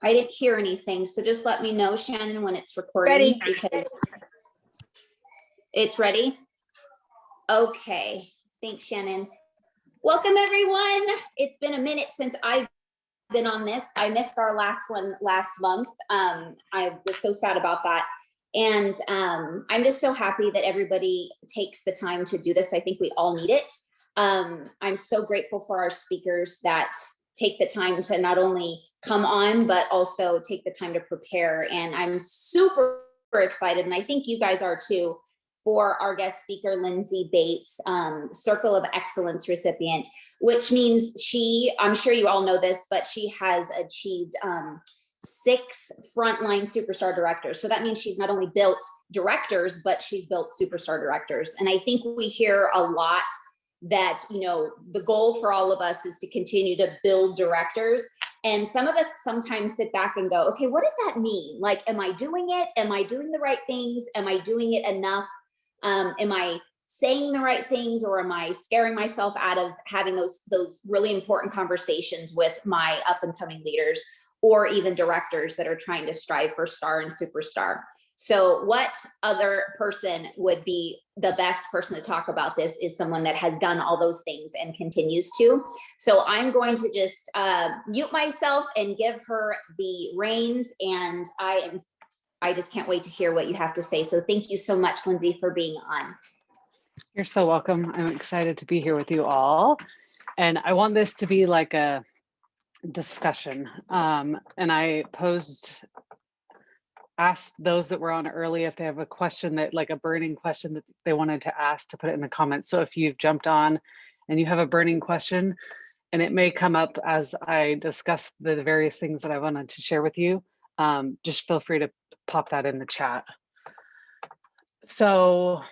I didn't hear anything, so just let me know, Shannon, when it's recording. Ready. Because it's ready. Okay, thanks, Shannon. Welcome, everyone. It's been a minute since I've been on this. I missed our last one last month. I was so sad about that. And I'm just so happy that everybody takes the time to do this. I think we all need it. I'm so grateful for our speakers that take the time to not only come on, but also take the time to prepare. And I'm super excited, and I think you guys are too, for our guest speaker, Lyndsee Bates, Circle of Excellence recipient, which means I'm sure you all know this, but she has achieved 6 frontline superstar directors. So that means she's not only built directors, but she's built superstar directors. And I think we hear a lot that, you know, the goal for all of us is to continue to build directors. And some of us sometimes sit back and go, okay, what does that mean? Like, am I doing it? Am I doing the right things? Am I doing it enough? Am I saying the right things, or am I scaring myself out of having those really important conversations with my up and coming leaders, or even directors that are trying to strive for star and superstar? So what other person would be the best person to talk about this is someone that has done all those things and continues to. So I'm going to just mute myself and give her the reins, and I just can't wait to hear what you have to say. So thank you so much, Lyndsee, for being on. You're so welcome. I'm excited to be here with you all. And I want this to be like a discussion. And I asked those that were on early if they have a question, that like a burning question that they wanted to ask, to put it in the comments. So if you've jumped on and you have a burning question, and it may come up as I discuss the various things that I wanted to share with you, just feel free to pop that in the chat. So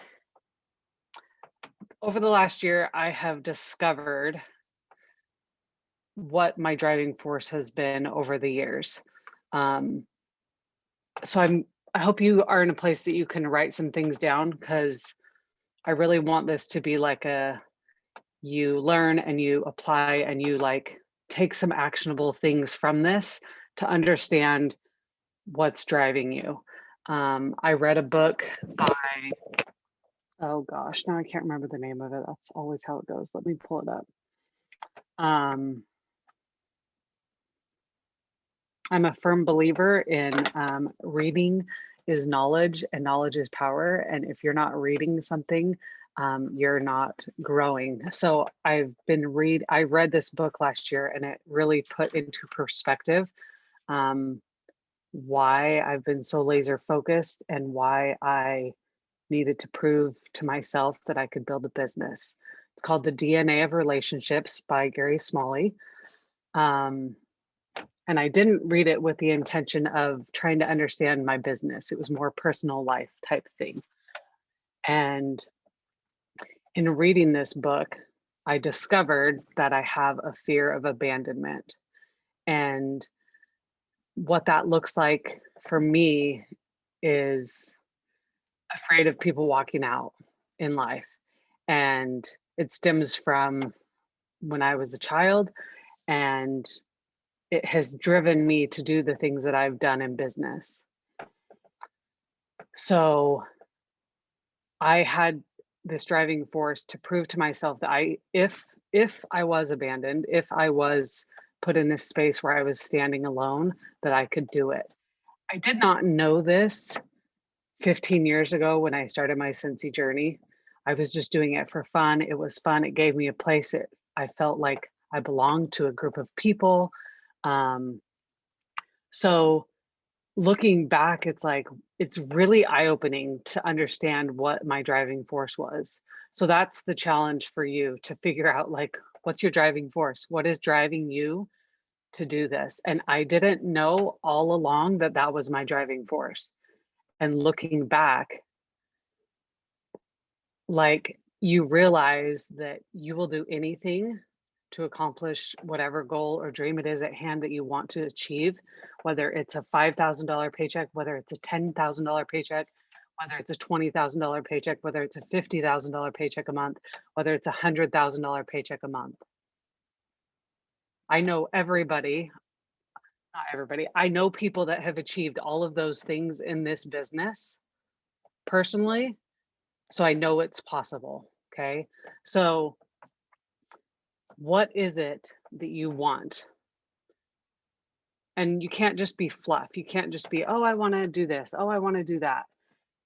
over the last year, I have discovered what my driving force has been over the years. So I hope you are in a place that you can write some things down, because I really want this to be like you learn and you apply and you like take some actionable things from this to understand what's driving you. I read a book by, oh gosh, now I can't remember the name of it. That's always how it goes. Let me pull it up. I'm a firm believer in reading is knowledge and knowledge is power. And if you're not reading something, you're not growing. So I read this book last year, and it really put into perspective why I've been so laser focused and why I needed to prove to myself that I could build a business. It's called The DNA of Relationships by Gary Smalley. And I didn't read it with the intention of trying to understand my business. It was more personal life type thing. And in reading this book, I discovered that I have a fear of abandonment. And what that looks like for me is afraid of people walking out in life. And it stems from when I was a child, and it has driven me to do the things that I've done in business. So I had this driving force to prove to myself that if I was abandoned, if I was put in this space where I was standing alone, that I could do it. I did not know this 15 years ago when I started my Scentsy journey. I was just doing it for fun. It was fun. It gave me a place. I felt like I belonged to a group of people. So looking back, it's really eye-opening to understand what my driving force was. So that's the challenge for you, to figure out like, what's your driving force? What is driving you to do this? And I didn't know all along that that was my driving force. And looking back, like, you realize that you will do anything to accomplish whatever goal or dream it is at hand that you want to achieve, whether it's a $5,000 paycheck, whether it's a $10,000 paycheck, whether it's a $20,000 paycheck, whether it's a $50,000 paycheck a month, whether it's a $100,000 paycheck a month. I know everybody not everybody. I know people that have achieved all of those things in this business personally, so I know it's possible. Okay. So, what is it that you want? And you can't just be fluff. You can't just be, oh, I want to do this. Oh, I want to do that.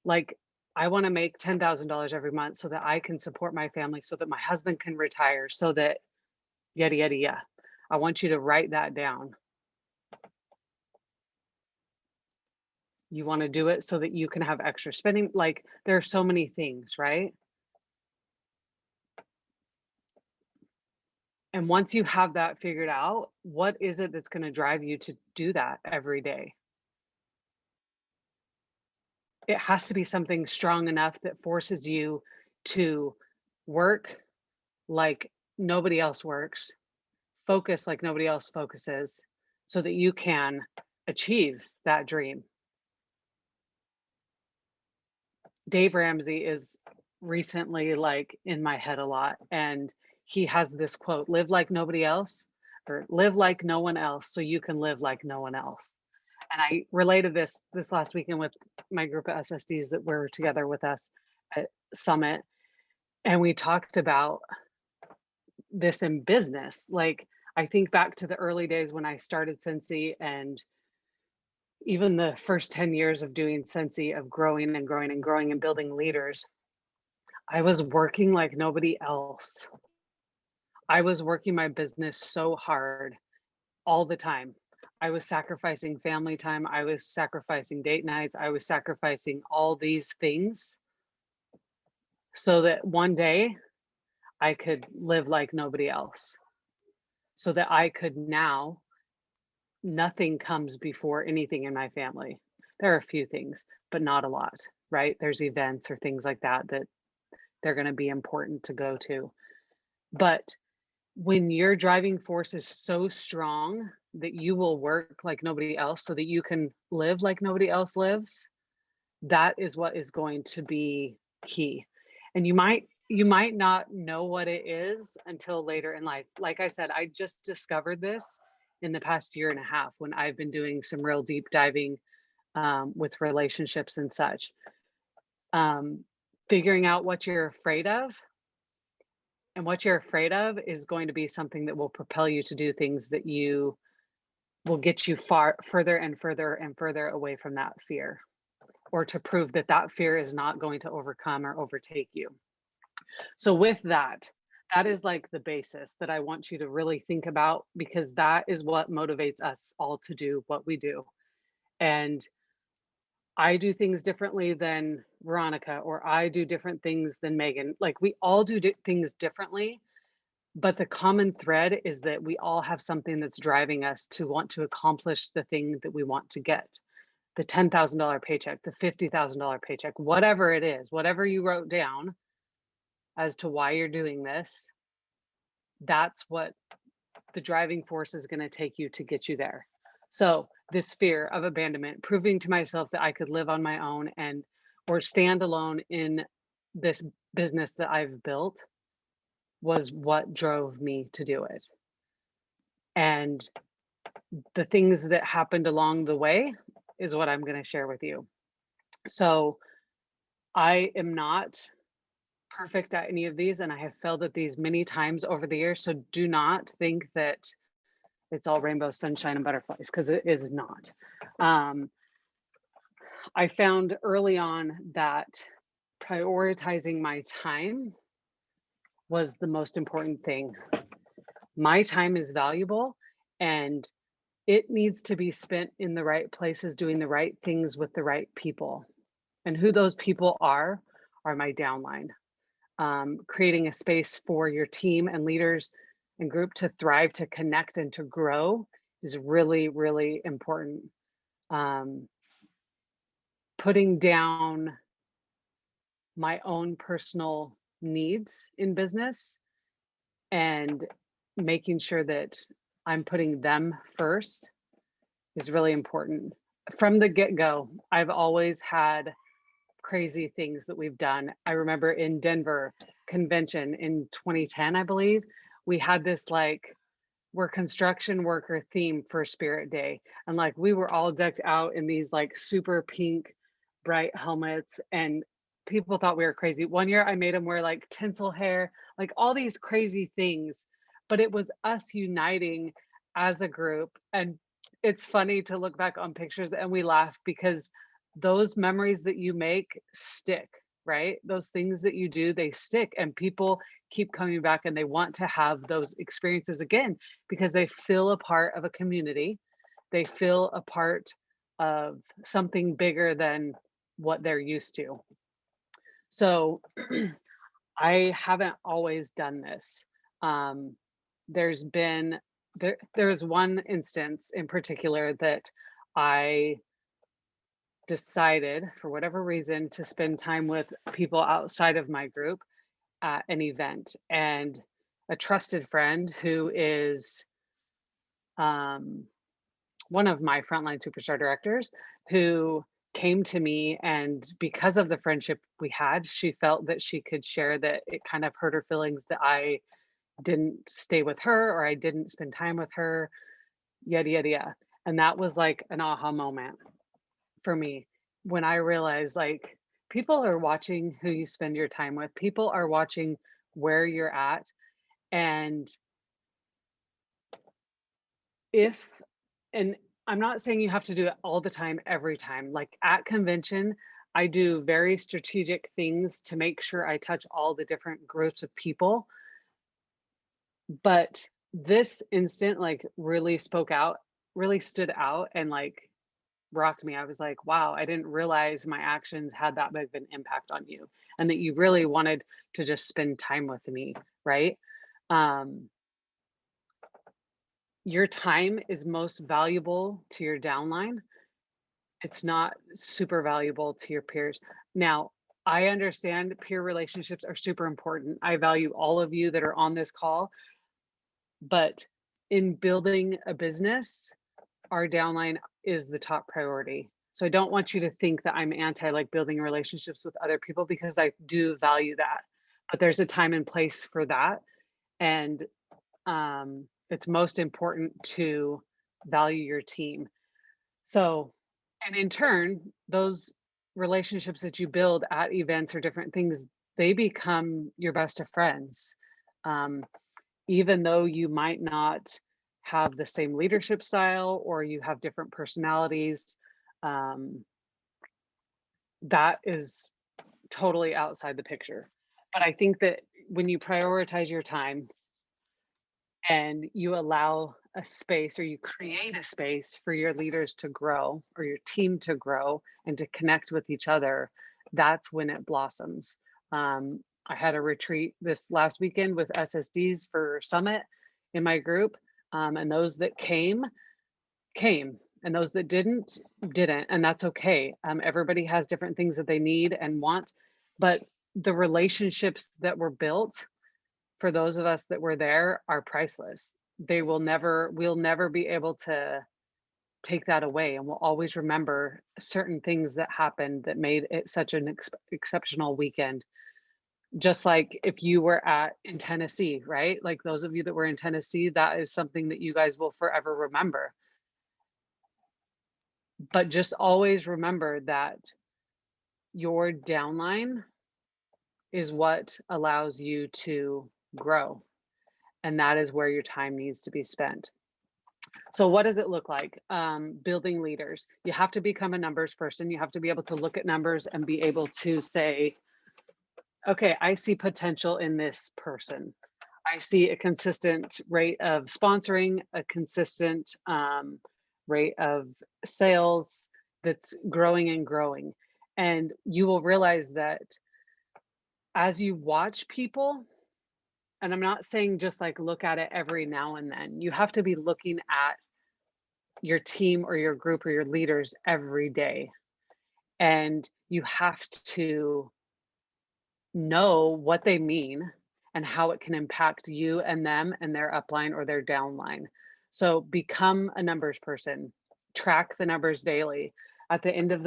Like, I want to make $10,000 every month so that I can support my family, so that my husband can retire, so that yada, yada, yada. I want you to write that down. You want to do it so that you can have extra spending. Like, there are so many things, right? And once you have that figured out, what is it that's going to drive you to do that every day? It has to be something strong enough that forces you to work like nobody else works, focus like nobody else focuses, so that you can achieve that dream. Dave Ramsey is recently like in my head a lot, and he has this quote, live like nobody else, or live like no one else so you can live like no one else. And I related this last weekend with my group of SSDs that were together with us at Summit, and we talked about this in business. Like, I think back to the early days when I started Lyndsee, and even the first 10 years of doing Lyndsee, of growing and growing and growing and building leaders. I was working like nobody else. I was working my business so hard all the time. I was sacrificing family time. I was sacrificing date nights. I was sacrificing all these things so that one day I could live like nobody else. So that I could now, nothing comes before anything in my family. There are a few things, but not a lot, right? There's events or things like that that they're going to be important to go to. But when your driving force is so strong that you will work like nobody else so that you can live like nobody else lives, that is what is going to be key. And you might not know what it is until later in life. Like I said, I just discovered this in the past year and a half when I've been doing some real deep diving with relationships and such. Figuring out what you're afraid of, and what you're afraid of is going to be something that will propel you to do things that you will get you further and further and further away from that fear, or to prove that that fear is not going to overcome or overtake you. So with that, that is like the basis that I want you to really think about, because that is what motivates us all to do what we do. And I do things differently than Veronica, or I do different things than Megan. Like, we all do things differently, but the common thread is that we all have something that's driving us to want to accomplish the thing that we want to get. The $10,000 paycheck, the $50,000 paycheck, whatever it is, whatever you wrote down as to why you're doing this, that's what the driving force is going to take you to get you there. So this fear of abandonment, proving to myself that I could live on my own and or stand alone in this business that I've built, was what drove me to do it. And the things that happened along the way is what I'm going to share with you. So I am not perfect at any of these, and I have failed at these many times over the years. So do not think that it's all rainbow, sunshine, and butterflies, because it is not. I found early on that prioritizing my time was the most important thing. My time is valuable, and it needs to be spent in the right places, doing the right things with the right people. And who those people are my downline. Creating a space for your team and leaders and group to thrive, to connect, and to grow is really, really important. Putting down my own personal needs in business and making sure that I'm putting them first is really important. From the get-go, I've always had crazy things that we've done. I remember in Denver convention in 2010, I believe, we had this like were construction worker theme for Spirit Day. And like we were all decked out in these like super pink, bright helmets, and people thought we were crazy. One year I made them wear like tinsel hair, like all these crazy things. But it was us uniting as a group. And it's funny to look back on pictures and we laugh because those memories that you make stick, right? Those things that you do, they stick, and people keep coming back and they want to have those experiences again because they feel a part of a community. They feel a part of something bigger than what they're used to. So I haven't always done this. Um, there's been there was one instance in particular that I decided for whatever reason to spend time with people outside of my group at an event, and a trusted friend who is um, one of my frontline superstar directors who came to me, and because of the friendship we had, she felt that she could share that it kind of hurt her feelings that I didn't stay with her or I didn't spend time with her, yada yada yada. And that was like an aha moment for me when I realized like people are watching who you spend your time with. People are watching where you're at. And if and I'm not saying you have to do it all the time, every time. Like at convention, I do very strategic things to make sure I touch all the different groups of people. But this instant, like, really spoke out, really stood out, and like rocked me. I was like, wow, I didn't realize my actions had that big of an impact on you, and that you really wanted to just spend time with me, right? Um, your time is most valuable to your downline. It's not super valuable to your peers. Now, I understand peer relationships are super important. I value all of you that are on this call, but in building a business, our downline is the top priority. So I don't want you to think that I'm anti like building relationships with other people because I do value that. But there's a time and place for that. And it's most important to value your team. So, and in turn, those relationships that you build at events or different things, they become your best of friends. Um, Even though you might not have the same leadership style or you have different personalities, um, that is totally outside the picture. But I think that when you prioritize your time and you allow a space or you create a space for your leaders to grow or your team to grow and to connect with each other, that's when it blossoms. I had a retreat this last weekend with SSDs for Summit in my group, and those that came, came, and those that didn't, and that's okay. Everybody has different things that they need and want, but the relationships that were built for those of us that were there are priceless. We'll never be able to take that away. And we'll always remember certain things that happened that made it such an exceptional weekend. Just like if you were in Tennessee, right? Like those of you that were in Tennessee, that is something that you guys will forever remember. But just always remember that your downline is what allows you to grow. And that is where your time needs to be spent. So what does it look like? Building leaders. You have to become a numbers person. You have to be able to look at numbers and be able to say, okay, I see potential in this person. I see a consistent rate of sponsoring, a consistent rate of sales that's growing and growing. And you will realize that as you watch people, and I'm not saying just like look at it every now and then, you have to be looking at your team or your group or your leaders every day. And you have to know what they mean and how it can impact you and them and their upline or their downline. So become a numbers person, track the numbers daily. At the end of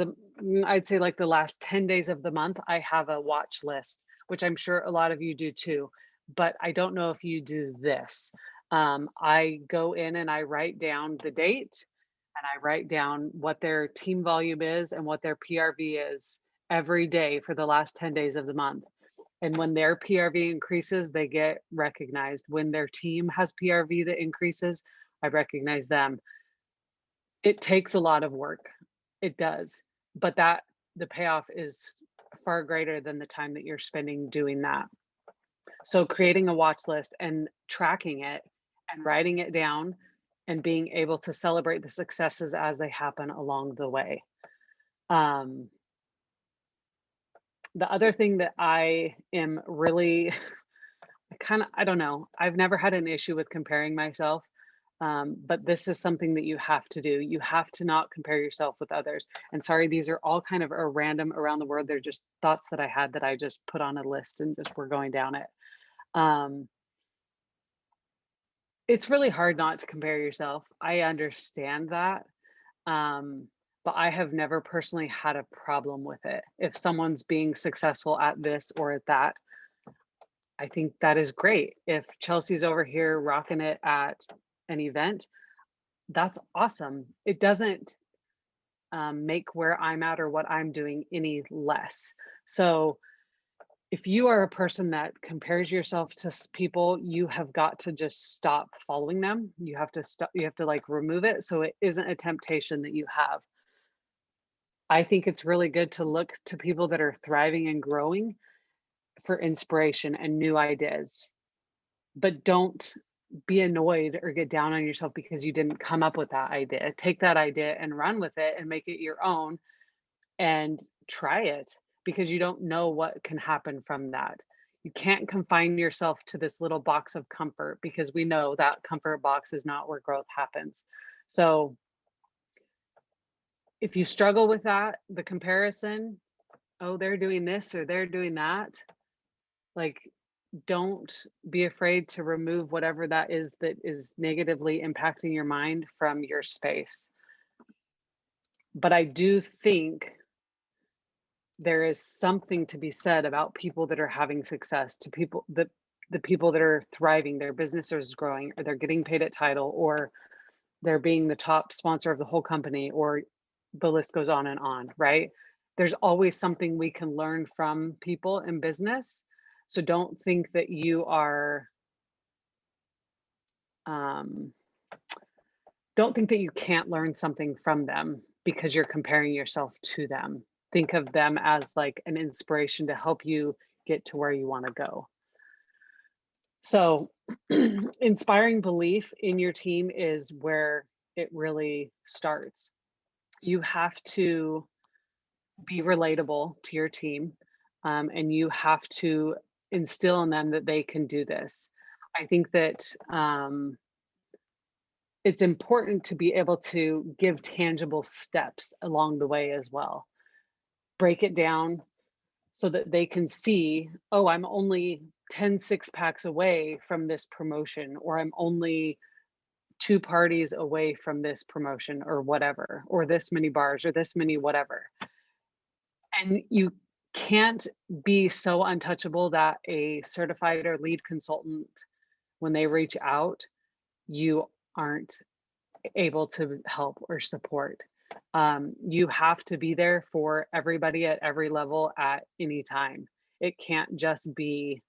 I'd say like the last 10 days of the month, I have a watch list, which I'm sure a lot of you do too. But I don't know if you do this. I go in and I write down the date and I write down what their team volume is and what their PRV is every day for the last 10 days of the month. And when their PRV increases, they get recognized. When their team has PRV that increases, I recognize them. It takes a lot of work. It does. But the payoff is far greater than the time that you're spending doing that. So creating a watch list and tracking it and writing it down and being able to celebrate the successes as they happen along the way. Um, the other thing that I am really I don't know, I've never had an issue with comparing myself. But this is something that you have to do. You have to not compare yourself with others. And sorry, these are all kind of a random around the world. They're just thoughts that I had that I just put on a list and just we're going down it. Um, it's really hard not to compare yourself. I understand that. Um, but I have never personally had a problem with it. If someone's being successful at this or at that, I think that is great. If Chelsea's over here rocking it at an event, that's awesome. It doesn't make where I'm at or what I'm doing any less. So if you are a person that compares yourself to people, you have got to just stop following them. You have to stop, you have to like remove it so it isn't a temptation that you have. I think it's really good to look to people that are thriving and growing for inspiration and new ideas. But don't be annoyed or get down on yourself because you didn't come up with that idea. Take that idea and run with it and make it your own and try it because you don't know what can happen from that. You can't confine yourself to this little box of comfort because we know that comfort box is not where growth happens. So if you struggle with that, the comparison, oh, they're doing this or they're doing that, like don't be afraid to remove whatever that is negatively impacting your mind from your space. But I do think there is something to be said about people that are having success, to people that the people that are thriving, their business is growing, or they're getting paid at title, or they're being the top sponsor of the whole company, or the list goes on, right? There's always something we can learn from people in business. So don't think that you are um, don't think that you can't learn something from them because you're comparing yourself to them. Think of them as like an inspiration to help you get to where you want to go. So, inspiring belief in your team is where it really starts. You have to be relatable to your team, and you have to instill in them that they can do this. I think that it's important to be able to give tangible steps along the way as well. Break it down so that they can see, oh, I'm only 10 six-packs away from this promotion, or I'm only 2 parties away from this promotion, or whatever, or this many bars, or this many whatever. And you can't be so untouchable that a certified or lead consultant, when they reach out, you aren't able to help or support. You have to be there for everybody at every level at any time. It can't just be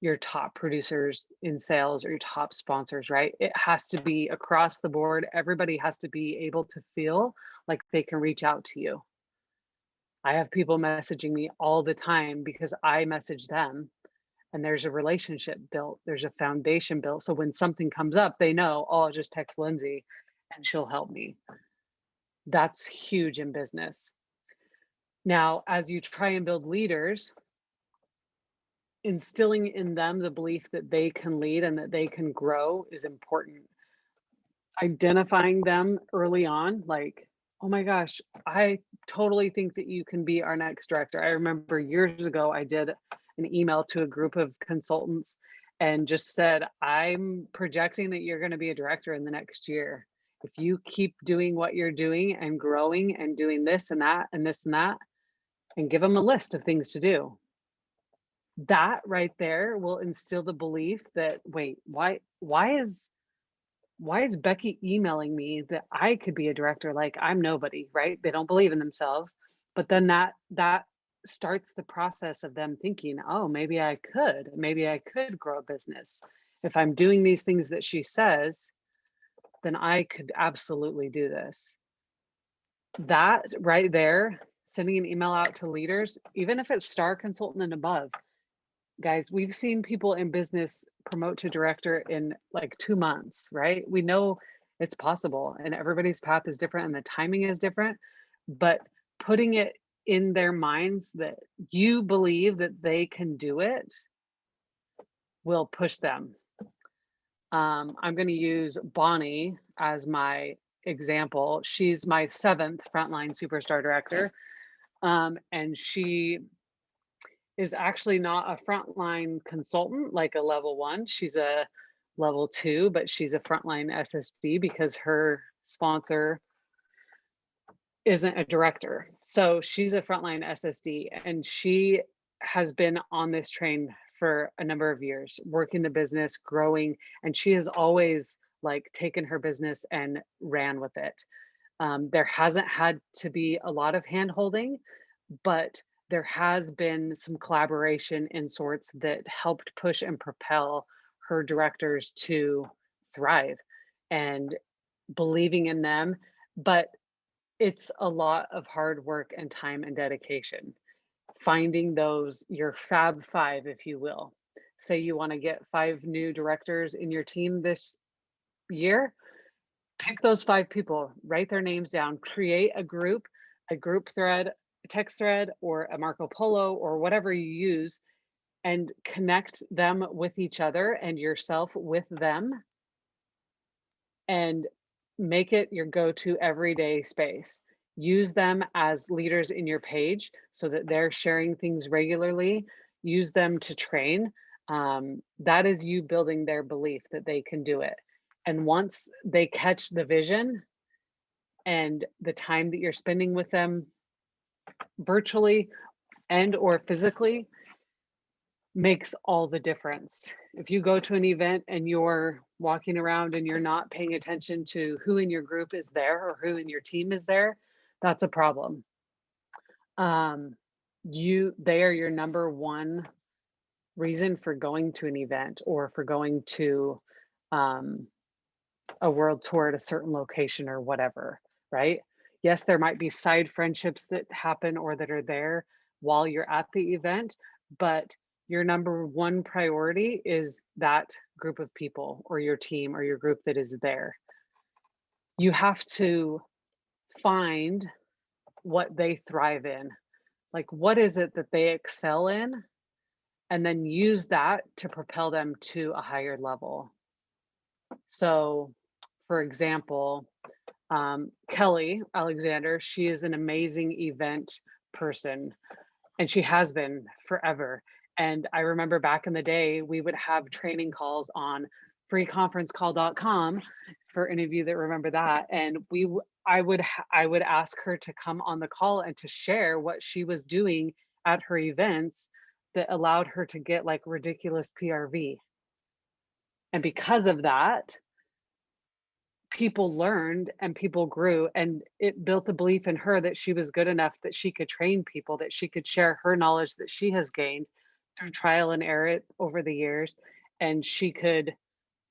your top producers in sales or your top sponsors, right? It has to be across the board. Everybody has to be able to feel like they can reach out to you. I have people messaging me all the time because I message them and there's a relationship built, there's a foundation built. So when something comes up, they know, oh, I'll just text Lyndsee and she'll help me. That's huge in business. Now, as you try and build leaders, instilling in them the belief that they can lead and that they can grow is important. Identifying them early on, like, oh my gosh, I totally think that you can be our next director. I remember years ago, I did an email to a group of consultants and just said, I'm projecting that you're going to be a director in the next year. If you keep doing what you're doing and growing and doing this and that and this and that, and give them a list of things to do. That right there will instill the belief that, wait, why is Becky emailing me that I could be a director? Like, I'm nobody, right? They don't believe in themselves. But then that starts the process of them thinking, oh, maybe I could grow a business. If I'm doing these things that she says, then I could absolutely do this. That right there, sending an email out to leaders, even if it's star consultant and above, guys, we've seen people in business promote to director in like 2 months, right? We know it's possible, and everybody's path is different and the timing is different, but putting it in their minds that you believe that they can do it will push them. I'm going to use Bonnie as my example. She's my 7th frontline superstar director. And she is actually not a frontline consultant like a level 1. She's a level 2, but she's a frontline SSD because her sponsor isn't a director. So she's a frontline SSD, and she has been on this train for a number of years, working the business, growing, and she has always like taken her business and ran with it. There hasn't had to be a lot of hand holding, but there has been some collaboration in sorts that helped push and propel her directors to thrive and believing in them. But it's a lot of hard work and time and dedication. Finding those, your Fab Five, if you will. Say you want to get 5 new directors in your team this year, pick those 5 people, write their names down, create a group thread, a text thread, or a Marco Polo, or whatever you use, and connect them with each other and yourself with them, and make it your go-to everyday space. Use them as leaders in your page so that they're sharing things regularly. Use them to train. That is you building their belief that they can do it. And once they catch the vision and the time that you're spending with them virtually and or physically makes all the difference. If you go to an event and you're walking around and you're not paying attention to who in your group is there or who in your team is there, that's a problem. They are your number one reason for going to an event or for going to a world tour at a certain location or whatever, right? Yes, there might be side friendships that happen or that are there while you're at the event, but your number one priority is that group of people or your team or your group that is there. You have to find what they thrive in. Like, what is it that they excel in? And then use that to propel them to a higher level. So, for example, Kelly Alexander, she is an amazing event person, and she has been forever. And I remember back in the day, we would have training calls on freeconferencecall.com for any of you that remember that. And I would ask her to come on the call and to share what she was doing at her events that allowed her to get like ridiculous PRV. And because of that, people learned and people grew, and it built a belief in her that she was good enough that she could train people, that she could share her knowledge that she has gained through trial and error over the years, and she could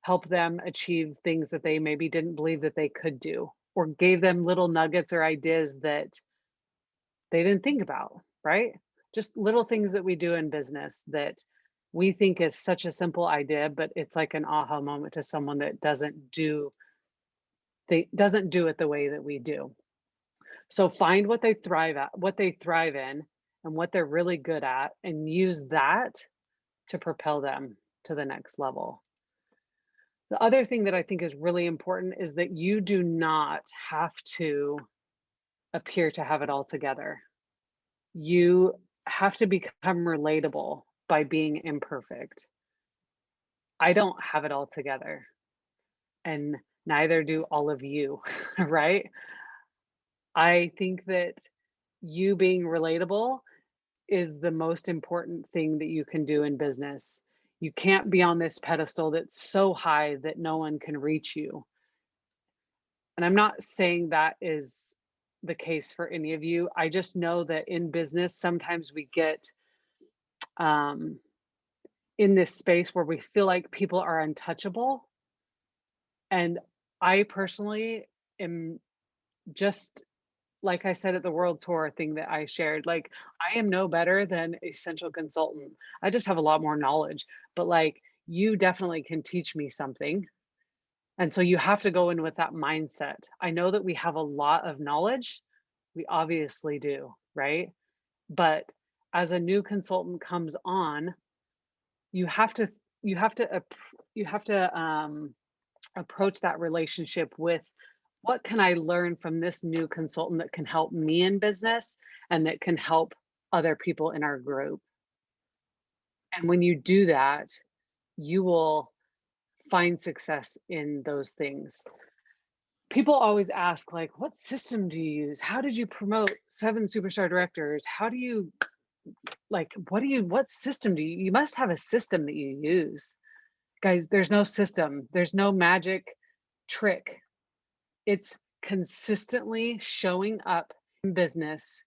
help them achieve things that they maybe didn't believe that they could do, or gave them little nuggets or ideas that they didn't think about, right? Just little things that we do in business that we think is such a simple idea, but it's like an aha moment to someone that doesn't do it the way that we do. So find what they thrive at, what they thrive in, and what they're really good at, and use that to propel them to the next level. The other thing that I think is really important is that you do not have to appear to have it all together. You have to become relatable by being imperfect. I don't have it all together, and neither do all of you, right? I think that you being relatable is the most important thing that you can do in business. You can't be on this pedestal that's so high that no one can reach you. And I'm not saying that is the case for any of you. I just know that in business, sometimes we get um, in this space where we feel like people are untouchable. And I personally am just, like I said at the world tour thing that I shared, like, I am no better than a essential consultant. I just have a lot more knowledge, but like, you definitely can teach me something. And so you have to go in with that mindset. I know that we have a lot of knowledge. We obviously do, right? But as a new consultant comes on, you have to you have to you have to approach that relationship with, what can I learn from this new consultant that can help me in business and that can help other people in our group? And when you do that, you will find success in those things. People always ask, like, what system do you use? How did you promote 7 superstar directors? How do you, like, what system do you must have a system that you use. Guys, there's no system. There's no magic trick. It's consistently showing up in business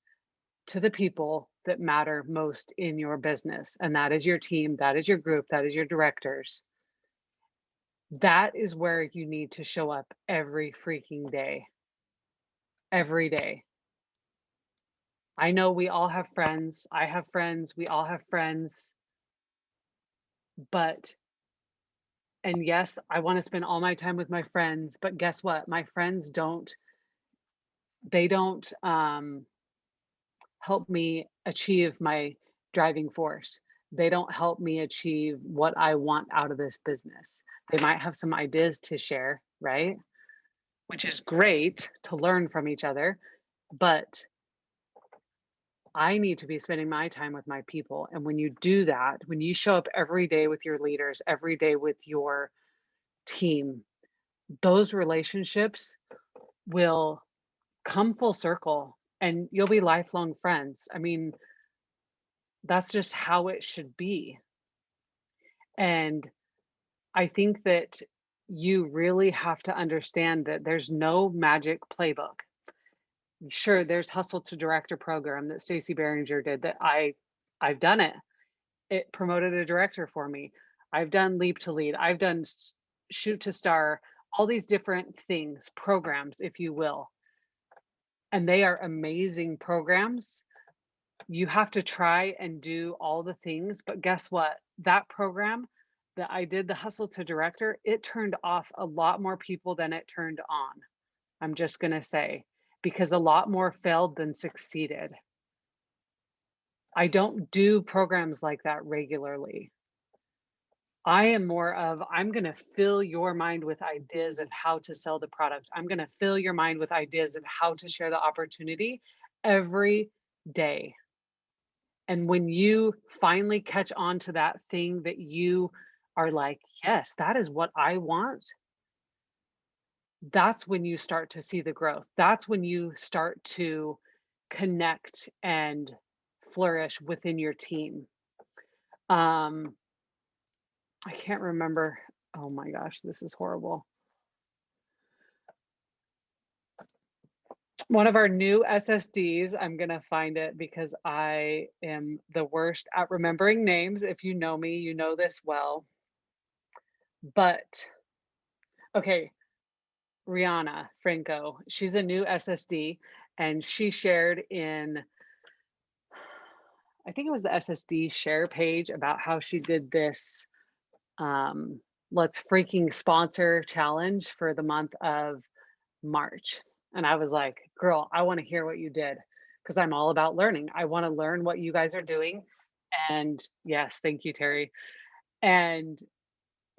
to the people that matter most in your business. And that is your team, that is your group, that is your directors. That is where you need to show up every freaking day. Every day. I know we all have friends. I have friends. We all have friends. But, and yes, I want to spend all my time with my friends, but guess what? My friends don't help me achieve my driving force. They don't help me achieve what I want out of this business. They might have some ideas to share, right? Which is great to learn from each other, but I need to be spending my time with my people. And when you do that, when you show up every day with your leaders, every day with your team, those relationships will come full circle and you'll be lifelong friends. I mean, that's just how it should be. And I think that you really have to understand that there's no magic playbook. Sure, there's Hustle to Director program that Stacey Barringer did that I've done it. It promoted a director for me. I've done Leap to Lead. I've done Shoot to Star, all these different things, programs, if you will. And they are amazing programs. You have to try and do all the things, but guess what? That program that I did, the Hustle to Director, it turned off a lot more people than it turned on. I'm just going to say, because a lot more failed than succeeded. I don't do programs like that regularly. I am more of, I'm going to fill your mind with ideas of how to sell the product. I'm going to fill your mind with ideas of how to share the opportunity every day. And when you finally catch on to that thing that you are like, yes, that is what I want, that's when you start to see the growth. That's when you start to connect and flourish within your team. I can't remember. Oh my gosh, this is horrible. One of our new SSDs, I'm going to find it because I am the worst at remembering names. If you know me, you know this well. But okay, Rihanna Franco, she's a new SSD and she shared in, I think it was the SSD share page, about how she did this let's freaking sponsor challenge for the month of March. And I was like, girl, I want to hear what you did because I'm all about learning. I want to learn what you guys are doing. And yes, thank you, Terry. And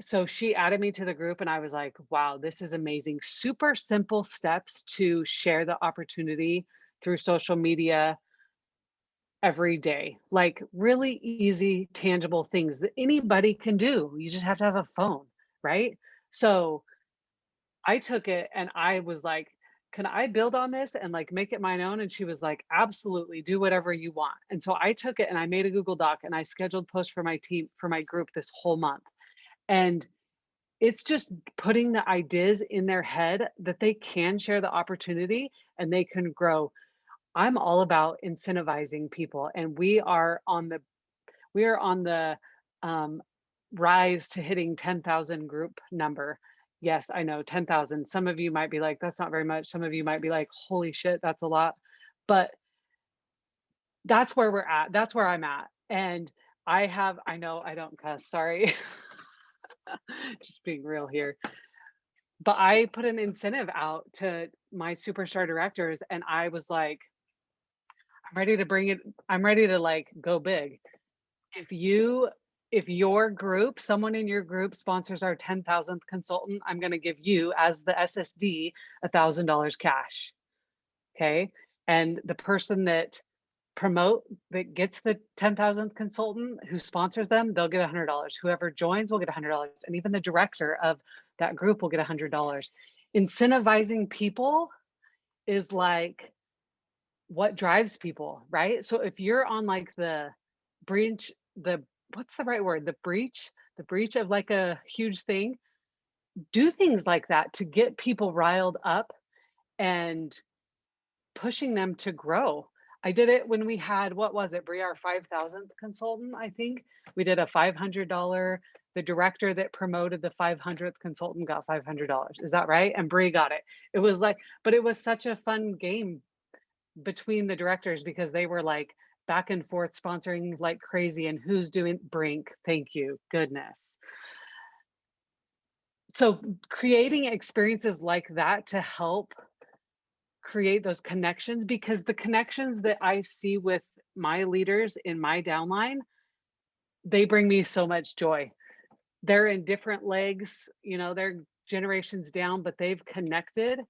so she added me to the group and I was like, wow, this is amazing. Super simple steps to share the opportunity through social media every day. Like really easy, tangible things that anybody can do. You just have to have a phone, right? So I took it and I was like, can I build on this and like make it my own? And she was like, absolutely, do whatever you want. And so I took it and I made a Google Doc and I scheduled posts for my team, for my group this whole month. And it's just putting the ideas in their head that they can share the opportunity and they can grow. I'm all about incentivizing people, and we are on the um, rise to hitting 10,000 group number. Yes, I know 10,000. Some of you might be like, that's not very much. Some of you might be like, holy shit, that's a lot. But that's where we're at. That's where I'm at. And I know I don't cuss, sorry. Just being real here. But I put an incentive out to my superstar directors and I was like, I'm ready to bring it, I'm ready to like go big. If you if your group, someone in your group sponsors our 10,000th consultant, I'm going to give you as the SSD $1,000 cash. Okay? And the person that gets the 10,000th consultant who sponsors them, they'll get $100. Whoever joins will get $100 and even the director of that group will get $100. Incentivizing people is like what drives people, right? So if you're on like breach, the what's the right word? The breach of like a huge thing, do things like that to get people riled up and pushing them to grow. I did it when we had, what was it, Brie, our 5,000th consultant, I think. We did a $500. The director that promoted the 500th consultant got $500. Is that right? And Brie got it. It was like, but it was such a fun game between the directors because they were like back and forth sponsoring like crazy and who's doing Brink. Thank you. Goodness. So creating experiences like that to help create those connections, because the connections that I see with my leaders in my downline, they bring me so much joy. They're in different legs, they're generations down, but they've connected.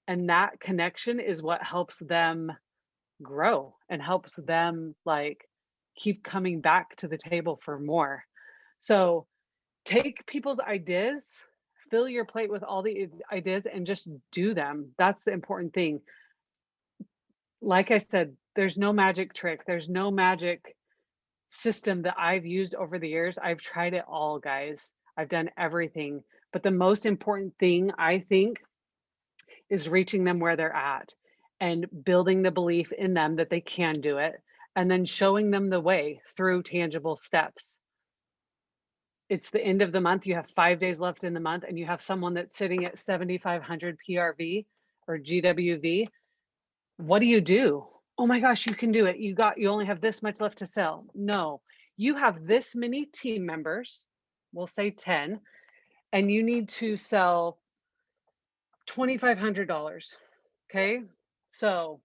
And that connection is what helps them grow and helps them like keep coming back to the table for more. So take people's ideas, fill your plate with all the ideas and just do them. That's the important thing. Like I said, there's no magic trick. There's no magic system that I've used over the years. I've tried it all, guys. I've done everything. But the most important thing I think is reaching them where they're at and building the belief in them that they can do it and then showing them the way through tangible steps. It's the end of the month. You have 5 days left in the month and you have someone that's sitting at 7,500 PRV or GWV. What do you do? Oh my gosh, you can do it. You only have this much left to sell. No, you have this many team members, we'll say 10, and you need to sell $2,500. Okay. So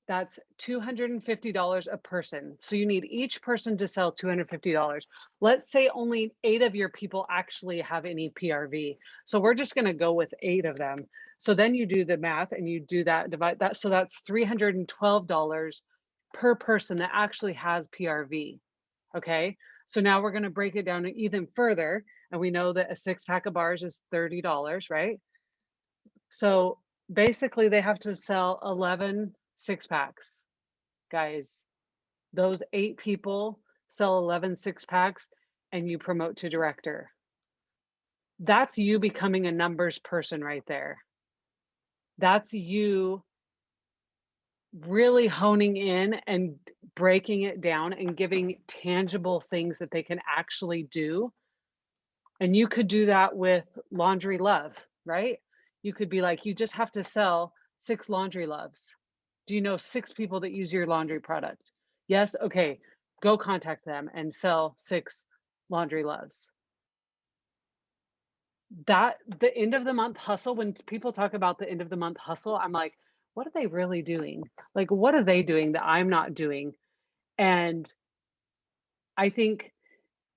that's $250 a person. So you need each person to sell $250. Let's say only 8 of your people actually have any PRV. So we're just going to go with 8 of them. So then you do the math and you do that, divide that. So that's $312 per person that actually has PRV. Okay. So now we're going to break it down even further. And we know that a 6-pack of bars is $30, right? So basically they have to sell 11 6-packs, guys. Those 8 people sell 11 6-packs and you promote to director. That's you becoming a numbers person right there. That's you really honing in and breaking it down and giving tangible things that they can actually do. And you could do that with Laundry Love, right? You could be like, you just have to sell 6 Laundry Loves. Do you know 6 people that use your laundry product? Yes? Okay, go contact them and sell 6 Laundry Loves. That the end of the month hustle, when people talk about the end of the month hustle, I'm like, what are they really doing? Like, what are they doing that I'm not doing? And I think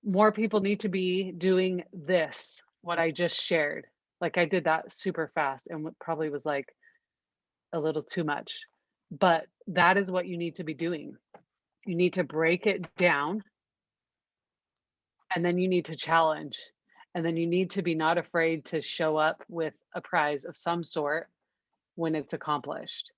more people need to be doing this, what I just shared. Like I did that super fast and probably was like a little too much. But that is what you need to be doing. You need to break it down and then you need to challenge. And then you need to be not afraid to show up with a prize of some sort when it's accomplished.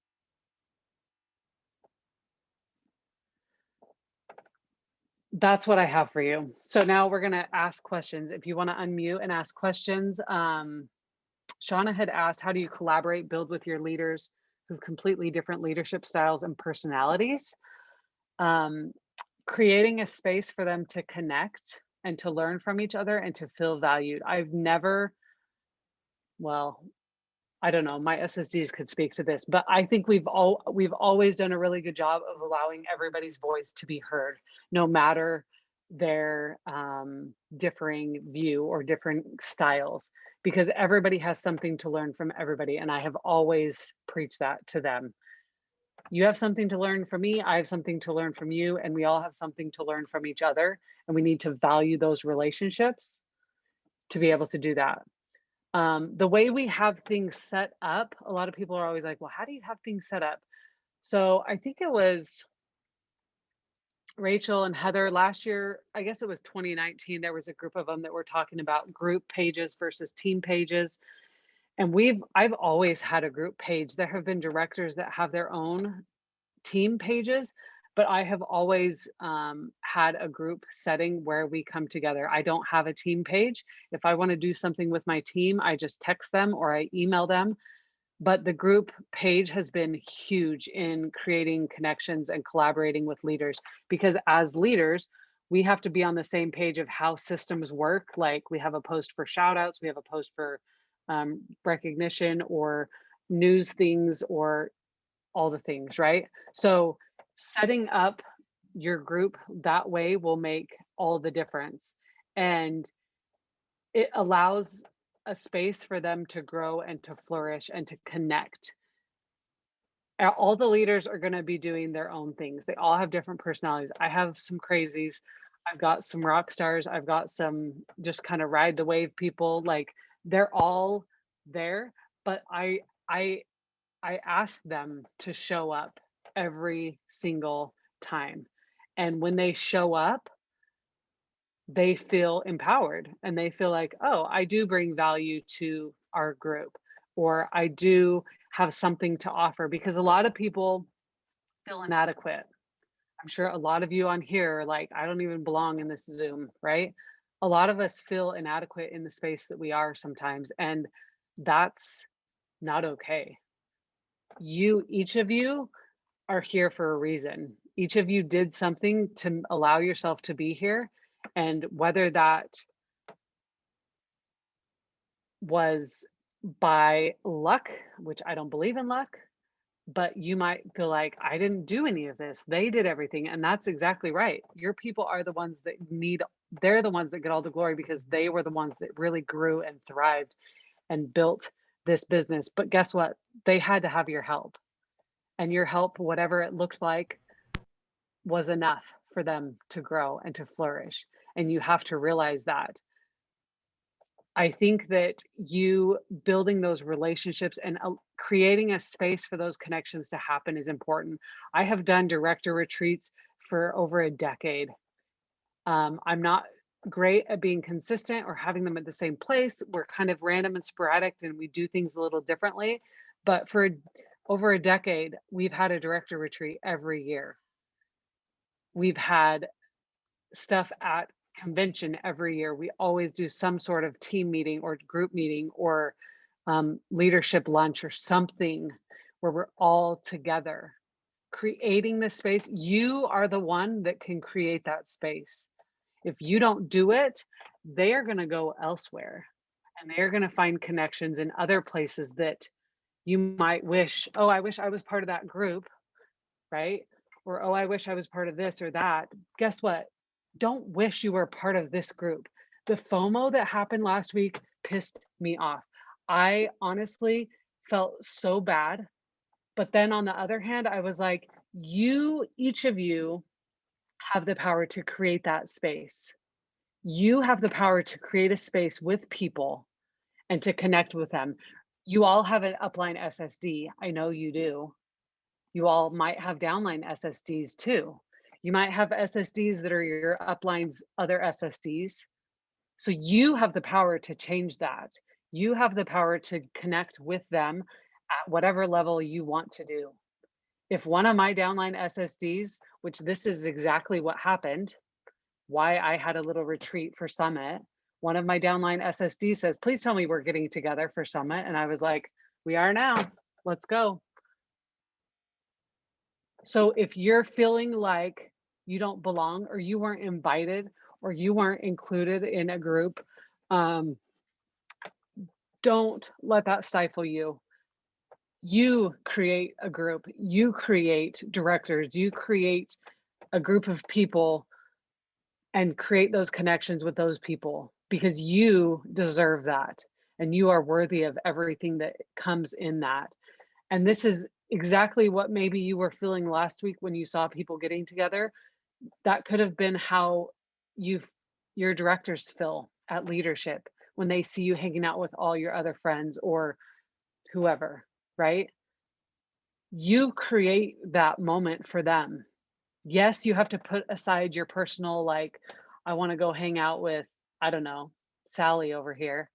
That's what I have for you. So now we're going to ask questions. If you want to unmute and ask questions, Shauna had asked, how do you collaborate, build with your leaders who've completely different leadership styles and personalities? Creating a space for them to connect and to learn from each other and to feel valued. I've never, well, I don't know, my SSDs could speak to this, but I think we've always done a really good job of allowing everybody's voice to be heard, no matter their differing view or different styles, because everybody has something to learn from everybody. And I have always preached that to them. You have something to learn from me, I have something to learn from you, and we all have something to learn from each other. And we need to value those relationships to be able to do that. The way we have things set up, a lot of people are always like, well, how do you have things set up? So I think it was Rachel and Heather last year, I guess it was 2019, there was a group of them that were talking about group pages versus team pages. And I've always had a group page. There have been directors that have their own team pages, but I have always had a group setting where we come together. I don't have a team page. If I want to do something with my team, I just text them or I email them. But the group page has been huge in creating connections and collaborating with leaders, because as leaders, we have to be on the same page of how systems work. Like we have a post for shout outs, we have a post for recognition or news things or all the things, right? So setting up your group that way will make all the difference. And it allows a space for them to grow and to flourish and to connect. All the leaders are going to be doing their own things. They all have different personalities. I have some crazies. I've got some rock stars. I've got some just kind of ride the wave people. Like they're all there, but I ask them to show up every single time. And when they show up, they feel empowered and they feel like, oh, I do bring value to our group, or I do have something to offer, because a lot of people feel inadequate. I'm sure a lot of you on here are like, I don't even belong in this Zoom, right? A lot of us feel inadequate in the space that we are sometimes, and that's not okay. Each of you are here for a reason. Each of you did something to allow yourself to be here. And whether that was by luck, which I don't believe in luck, but you might feel like, I didn't do any of this. They did everything. And that's exactly right. Your people are the ones that they're the ones that get all the glory, because they were the ones that really grew and thrived and built this business. But guess what? They had to have your help. And your help, whatever it looked like, was enough for them to grow and to flourish. And you have to realize that. I think that you building those relationships and creating a space for those connections to happen is important. I have done director retreats for over a decade. I'm not great at being consistent or having them at the same place. We're kind of random and sporadic and we do things a little differently. But for over a decade, we've had a director retreat every year. We've had stuff at convention every year. We always do some sort of team meeting or group meeting or leadership lunch or something where we're all together creating this space. You are the one that can create that space. If you don't do it, they are going to go elsewhere and they are going to find connections in other places that you might wish, oh, I wish I was part of that group, right? Or, oh, I wish I was part of this or that. Guess what? Don't wish you were part of this group. The FOMO that happened last week pissed me off. I honestly felt so bad. But then on the other hand, I was like, each of you have the power to create that space. You have the power to create a space with people and to connect with them. You all have an upline SSD. I know you do. You all might have downline SSDs too. You might have SSDs that are your upline's other SSDs. So you have the power to change that. You have the power to connect with them at whatever level you want to do. If one of my downline SSDs, which this is exactly what happened, why I had a little retreat for Summit, one of my downline SSDs says, please tell me we're getting together for Summit. And I was like, we are now. Let's go. So if you're feeling like you don't belong or you weren't invited or you weren't included in a group, don't let that stifle you. You create a group, you create directors, you create a group of people and create those connections with those people because you deserve that and you are worthy of everything that comes in that. And this is exactly what maybe you were feeling last week when you saw people getting together. That could have been how you your directors feel at leadership when they see you hanging out with all your other friends or whoever, right? You create that moment for them. Yes, you have to put aside your personal, like, I want to go hang out with, I don't know, Sally over here.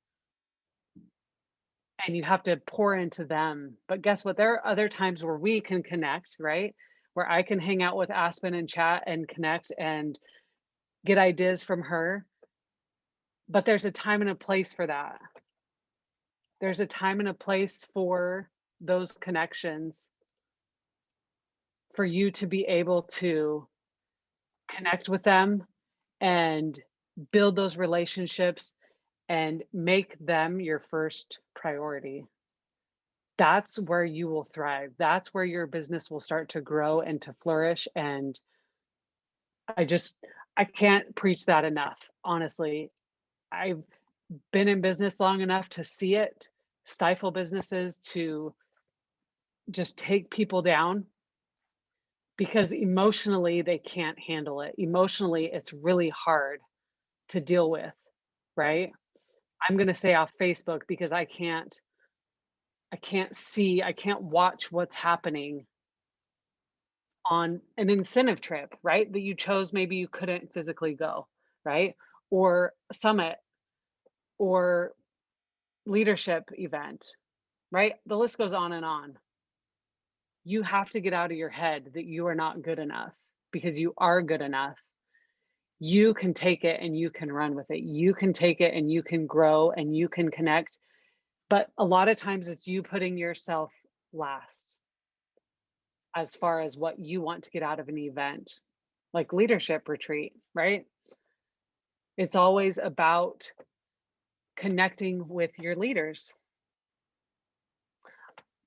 And you have to pour into them. But guess what? There are other times where we can connect, right? Where I can hang out with Aspen and chat and connect and get ideas from her. But there's a time and a place for that. There's a time and a place for those connections for you to be able to connect with them and build those relationships and make them your first priority. That's where you will thrive. That's where your business will start to grow and to flourish. And I just, I can't preach that enough. Honestly, I've been in business long enough to see it stifle businesses, to just take people down because emotionally they can't handle it. Emotionally, it's really hard to deal with, right? I'm going to say off Facebook because I can't watch what's happening on an incentive trip, right? That you chose, maybe you couldn't physically go, right? Or a summit or leadership event, right? The list goes on and on. You have to get out of your head that you are not good enough because you are good enough. You can take it and you can run with it. You can take it and you can grow and you can connect. But a lot of times it's you putting yourself last as far as what you want to get out of an event, like leadership retreat, right? It's always about connecting with your leaders.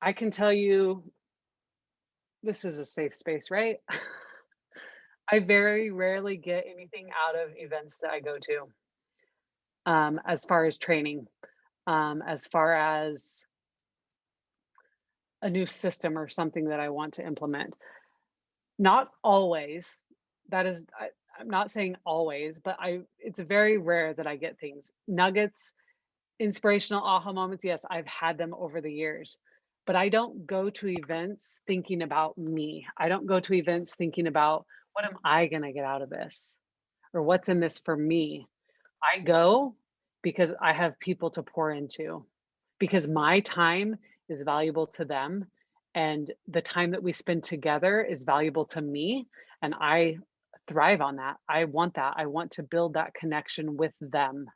I can tell you this is a safe space, right? I very rarely get anything out of events that I go to, as far as training, as far as a new system or something that I want to implement. Not always. That is, I'm not saying always, but it's very rare that I get things. Nuggets, inspirational aha moments, yes, I've had them over the years, but I don't go to events thinking about me. I don't go to events thinking about what am I going to get out of this or what's in this for me. I go because I have people to pour into, because my time is valuable to them and the time that we spend together is valuable to me, and I thrive on that. I want that. I want to build that connection with them.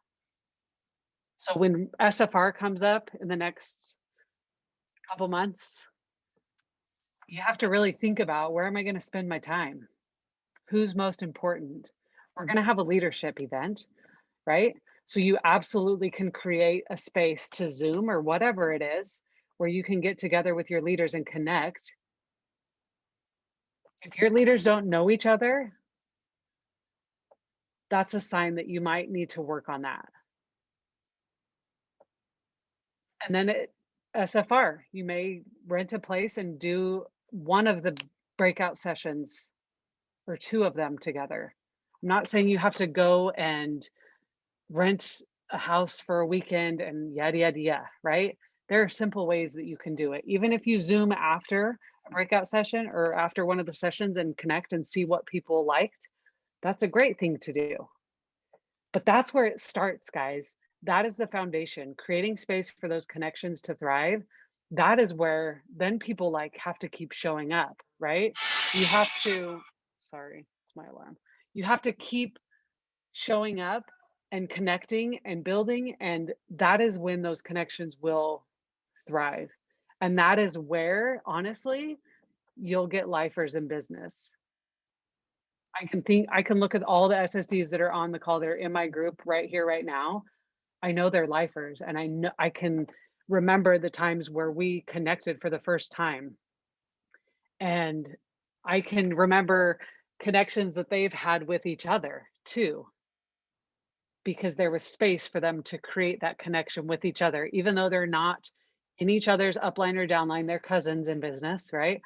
So when SFR comes up in the next couple months, you have to really think about, where am I going to spend my time? Who's most important? We're going to have a leadership event, right? So you absolutely can create a space to Zoom or whatever it is where you can get together with your leaders and connect. If your leaders don't know each other, that's a sign that you might need to work on that. And then SFR, you may rent a place and do one of the breakout sessions or two of them together. I'm not saying you have to go and rent a house for a weekend and yada, yada, yada, right? There are simple ways that you can do it. Even if you Zoom after a breakout session or after one of the sessions and connect and see what people liked, that's a great thing to do. But that's where it starts, guys. That is the foundation. Creating space for those connections to thrive. That is where then people like have to keep showing up, right? You have to, sorry, it's my alarm. You have to keep showing up and connecting and building. And that is when those connections will thrive. And that is where, honestly, you'll get lifers in business. I can look at all the SSDs that are on the call that are in my group right here, right now. I know they're lifers, and I know I can remember the times where we connected for the first time. And I can remember connections that they've had with each other too, because there was space for them to create that connection with each other, even though they're not in each other's upline or downline, they're cousins in business, right?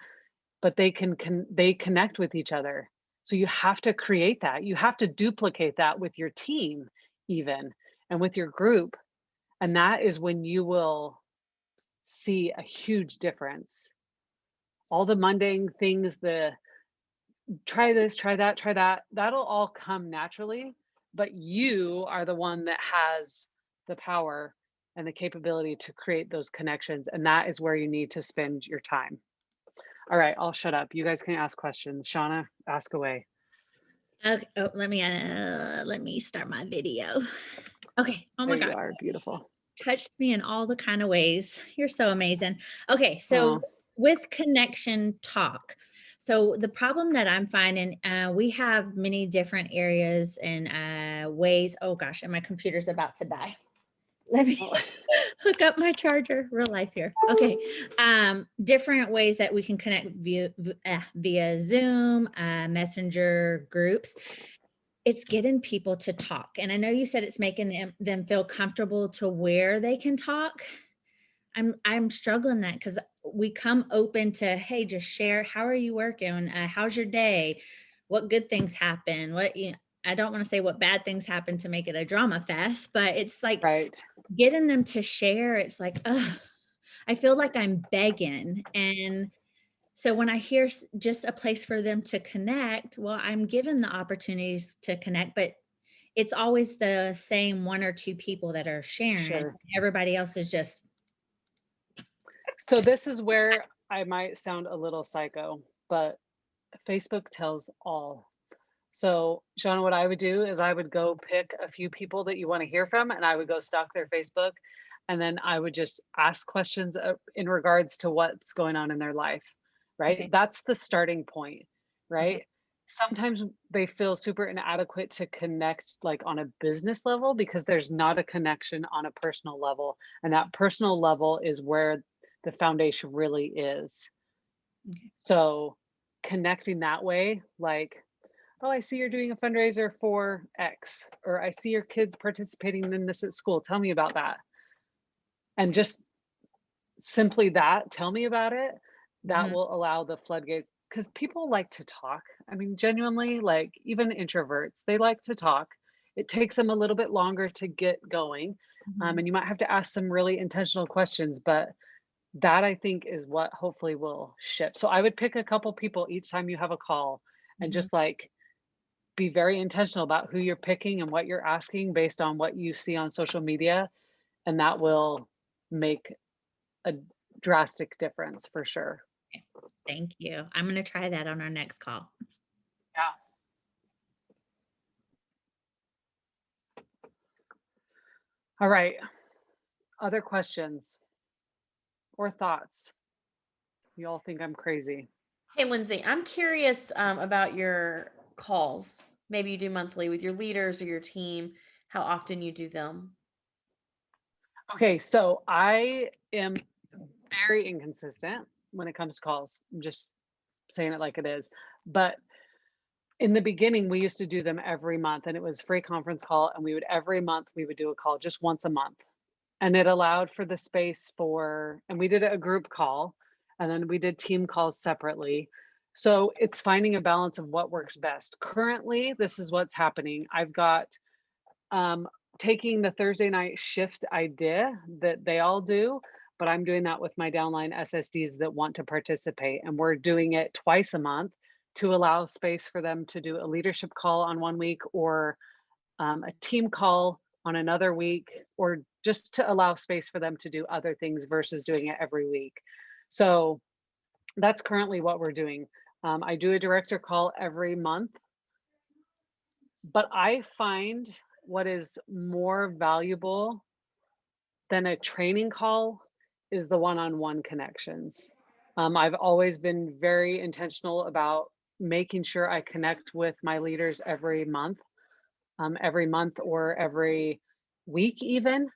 But they connect with each other. So you have to create that. You have to duplicate that with your team even and with your group. And that is when you will see a huge difference. All the mundane things, the try this, try that, that'll all come naturally, but you are the one that has the power and the capability to create those connections. And that is where you need to spend your time. All right, I'll shut up. You guys can ask questions. Shauna, ask away. Okay, oh, let me start my video. Okay. Oh my There you God. are. Beautiful. Touched me in all the kind of ways. You're so amazing. Okay, so Oh, with connection talk. So the problem that I'm finding, we have many different areas and ways. Oh gosh, and my computer's about to die. Let me oh, hook up my charger. Real life here. Okay. Different ways that we can connect via Zoom, Messenger groups. It's getting people to talk. And I know you said it's making them feel comfortable to where they can talk. I'm struggling that because we come open to, hey, just share. How are you working? How's your day? What good things happen? I don't want to say what bad things happen to make it a drama fest, but it's like right. getting them to share. It's like, ugh, I feel like I'm begging. And so when I hear just a place for them to connect, well, I'm given the opportunities to connect, but it's always the same one or two people that are sharing. Sure. Everybody else is just, So this is where I might sound a little psycho, but Facebook tells all. So, Shauna, what I would do is I would go pick a few people that you want to hear from, and I would go stalk their Facebook, and then I would just ask questions in regards to what's going on in their life, right? okay, That's the starting point, okay, right? Sometimes they feel super inadequate to connect like on a business level because there's not a connection on a personal level. And that personal level is where the foundation really is. okay. So, connecting that way, like, oh, I see you're doing a fundraiser for X, or I see your kids participating in this at school. Tell me about that. And just simply that, tell me about it. That Mhm. will allow the floodgates because people like to talk. I mean, genuinely, like even introverts, they like to talk. It takes them a little bit longer to get going. Mhm. And you might have to ask some really intentional questions, but that I think is what hopefully will shift. So I would pick a couple people each time you have a call and Mhm. just like be very intentional about who you're picking and what you're asking based on what you see on social media, and that will make a drastic difference for sure. Thank you. I'm going to try that on our next call. Yeah. All right. Other questions or thoughts? You all think I'm crazy. Hey, Lyndsee, I'm curious about your calls. Maybe you do monthly with your leaders or your team, how often you do them. Okay, so I am very inconsistent when it comes to calls. I'm just saying it like it is. But in the beginning, we used to do them every month, and it was free conference call, and we would every month we would do a call just once a month. And it allowed for the space for, and we did a group call, and then we did team calls separately. So it's finding a balance of what works best. Currently, this is what's happening. I've got um, taking the Thursday night shift idea that they all do, but I'm doing that with my downline SSDs that want to participate. And we're doing it twice a month to allow space for them to do a leadership call on one week or a team call on another week, or just to allow space for them to do other things versus doing it every week. So that's currently what we're doing. I do a director call every month, but I find what is more valuable than a training call is the one-on-one connections. I've always been very intentional about making sure I connect with my leaders every month or every week even.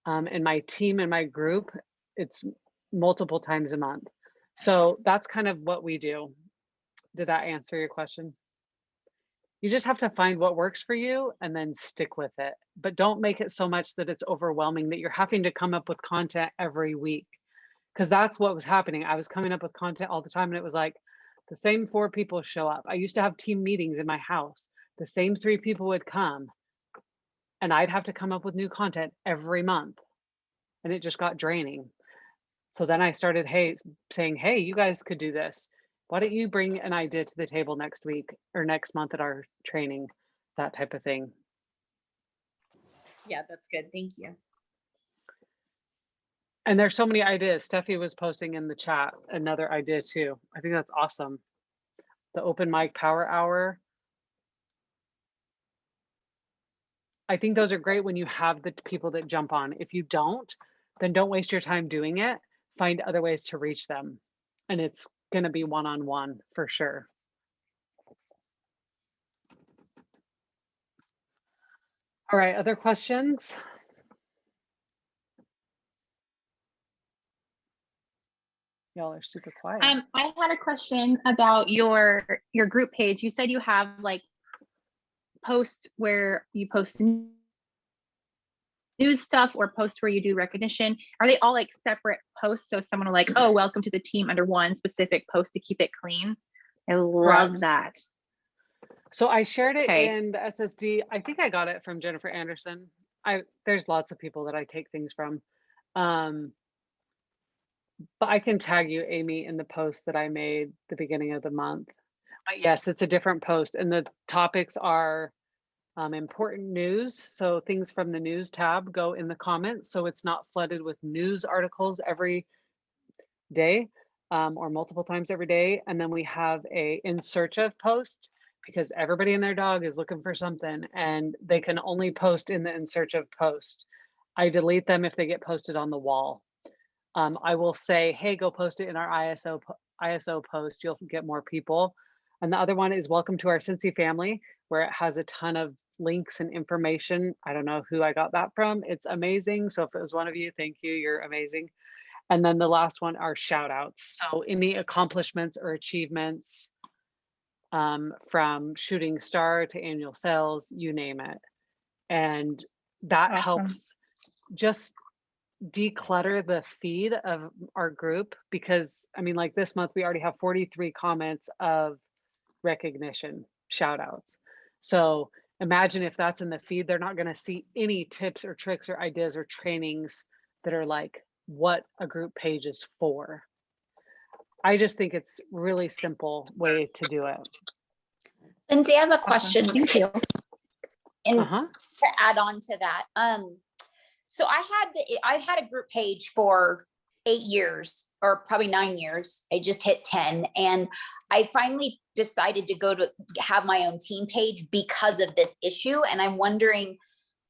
And my team and my group, it's multiple times a month. So that's kind of what we do. Did that answer your question? You just have to find what works for you and then stick with it. But don't make it so much that it's overwhelming that you're having to come up with content every week. Because that's what was happening. I was coming up with content all the time, and it was like the same 4 people show up. I used to have team meetings in my house. The same 3 people would come, and I'd have to come up with new content every month. And it just got draining. So then I started saying, hey, you guys could do this. Why don't you bring an idea to the table next week or next month at our training, that type of thing. Yeah, that's good. Thank you. And there's so many ideas. Steffi was posting in the chat another idea too. I think that's awesome. The open mic power hour. I think those are great when you have the people that jump on. If you don't, then don't waste your time doing it. Find other ways to reach them. And it's going to be one-on-one for sure. All right, other questions? Y'all are super quiet. I had a question about your group page. You said you have like posts where you post news stuff or posts where you do recognition. Are they all like separate posts? So someone will like, oh, welcome to the team under one specific post to keep it clean. I love Correct. that. So I shared it Okay. in the SSD. I think I got it from Jennifer Anderson. There's lots of people that I take things from. But I can tag you, Amy, in the post that I made the beginning of the month. But yes, it's a different post, and the topics are important news. So things from the news tab go in the comments, so it's not flooded with news articles every day or multiple times every day. And then we have a in search of post, because everybody and their dog is looking for something, and they can only post in the in search of post. I delete them if they get posted on the wall. I will say, hey, go post it in our ISO post. You'll get more people. And the other one is welcome to our Cincy family, where it has a ton of links and information. I don't know who I got that from. It's amazing. So if it was one of you, thank you. You're amazing. And then the last one are shout outs. So any accomplishments or achievements from shooting star to annual sales, you name it. And that Awesome. helps just declutter the feed of our group, because I mean, like this month we already have 43 comments of recognition shout outs. So imagine if that's in the feed, they're not going to see any tips or tricks or ideas or trainings that are like what a group page is for. I just think it's really simple way to do it. Lyndsee, I have a Awesome. question. Thank you. And Uh-huh. to add on to that, so I had a group page for 8 years, or probably 9 years. I just hit 10, and I finally decided to go to have my own team page because of this issue. And I'm wondering,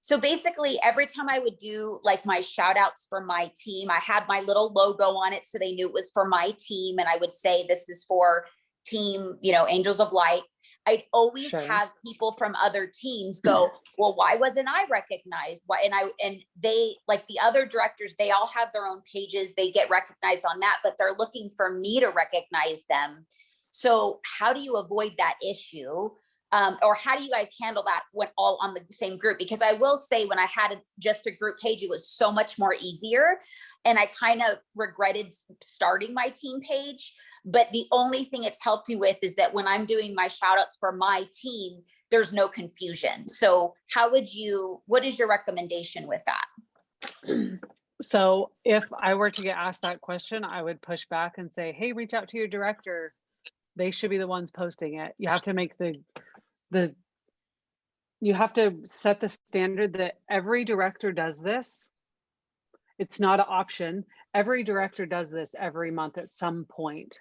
so basically every time I would do like my shout outs for my team, I had my little logo on it so they knew it was for my team, and I would say this is for team, Angels of Light. I'd always Sure. have people from other teams go, well, why wasn't I recognized? Why? And they, like the other directors, they all have their own pages. They get recognized on that, but they're looking for me to recognize them. So how do you avoid that issue? Or how do you guys handle that when all on the same group? Because I will say, when I had just a group page, it was so much more easier. And I kind of regretted starting my team page. But the only thing it's helped me with is that when I'm doing my shout outs for my team, there's no confusion. So what is your recommendation with that? So if I were to get asked that question, I would push back and say, hey, reach out to your director. They should be the ones posting it. You have to make the you have to set the standard that every director does this. It's not an option. Every director does this every month at some point.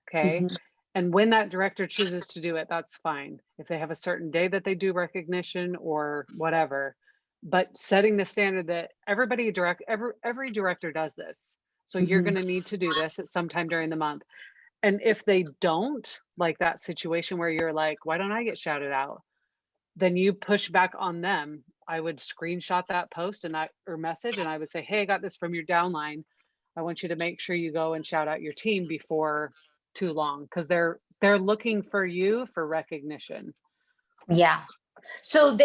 Okay. Mhm. And when that director chooses to do it, that's fine. If they have a certain day that they do recognition or whatever, but setting the standard that every director does this. So you're Mhm. going to need to do this at some time during the month. And if they don't, like that situation where you're like, why don't I get shouted out? Then you push back on them. I would screenshot that post or message, and I would say, hey, I got this from your downline. I want you to make sure you go and shout out your team before too long, because they're looking for you for recognition. Yeah. So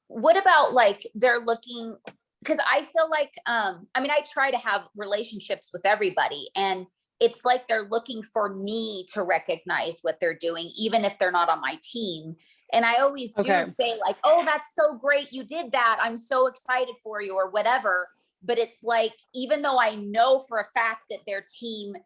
what about like they're looking, because I feel like I mean, I try to have relationships with everybody, and it's like they're looking for me to recognize what they're doing, even if they're not on my team. And I always do Okay. say like, oh, that's so great, you did that, I'm so excited for you, or whatever. But it's like, even though I know for a fact that their team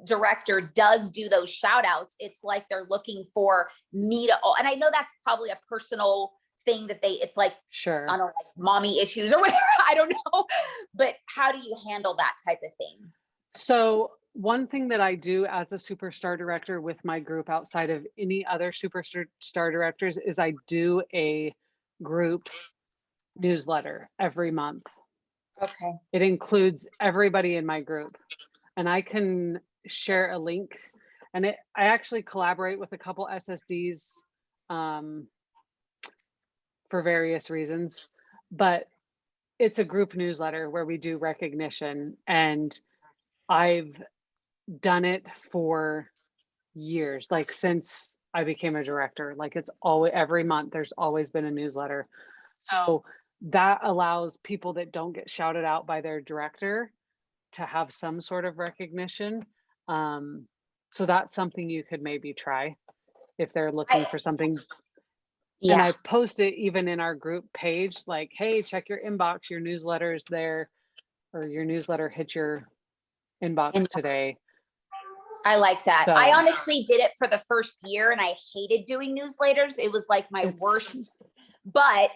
director does do those shout outs, it's like they're looking for me to, and I know that's probably a personal thing that it's like, Sure. I don't know, like mommy issues or whatever, I don't know. But how do you handle that type of thing? So one thing that I do as a superstar director with my group outside of any other superstar directors is I do a group newsletter every month. Okay. It includes everybody in my group, and I can share a link. And I actually collaborate with a couple SSDs for various reasons, but it's a group newsletter where we do recognition, and I've done it for years, like since I became a director. Like it's always, every month there's always been a newsletter. So that allows people that don't get shouted out by their director to have some sort of recognition. So that's something you could maybe try if they're looking for something. And I post it even in our group page, like, hey, check your inbox, your newsletter is there, or your newsletter hit your inbox today. I like that. So, I honestly did it for the first year and I hated doing newsletters. It was like my worst. But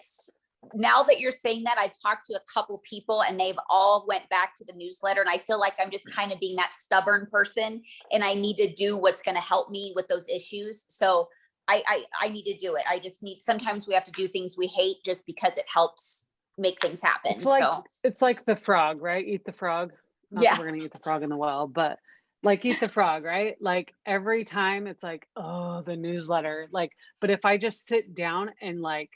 now that you're saying that, I've talked to a couple people and they've all went back to the newsletter, and I feel like I'm just kind of being that stubborn person, and I need to do what's going to help me with those issues. So I need to do it. I just need, sometimes we have to do things we hate just because it helps make things happen. It's like the frog, right? Eat the frog. Not that we're gonna eat the frog in the well, but like eat the frog, right? Like every time it's like, oh, the newsletter. Like, but if I just sit down and like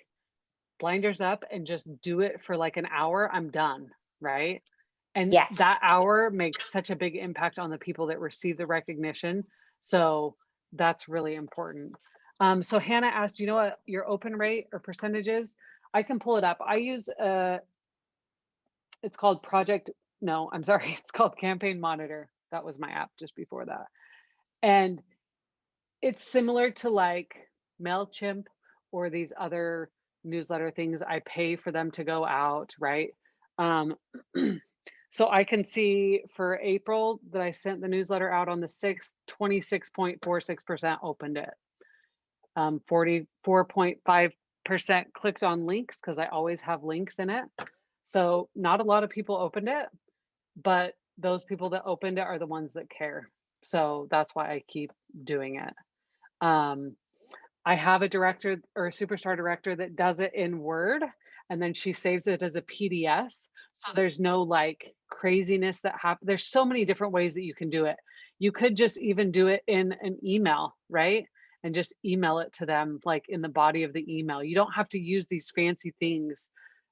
blinders up and just do it for like an hour, I'm done, right? And that hour makes such a big impact on the people that receive the recognition. So that's really important. So Hannah asked, do you know what your open rate or percentage is? I can pull it up. I use it's called it's called Campaign Monitor. That was my app just before that. And it's similar to like MailChimp or these other newsletter things. I pay for them to go out, right? So I can see for April that I sent the newsletter out on the 6th, 26.46% opened it. 44.5% clicked on links, because I always have links in it. So not a lot of people opened it, but those people that opened it are the ones that care. So that's why I keep doing it. I have a director or a superstar director that does it in Word, and then she saves it as a PDF. So there's no like craziness that happens. There's so many different ways that you can do it. You could just even do it in an email, right? And just email it to them, like in the body of the email. You don't have to use these fancy things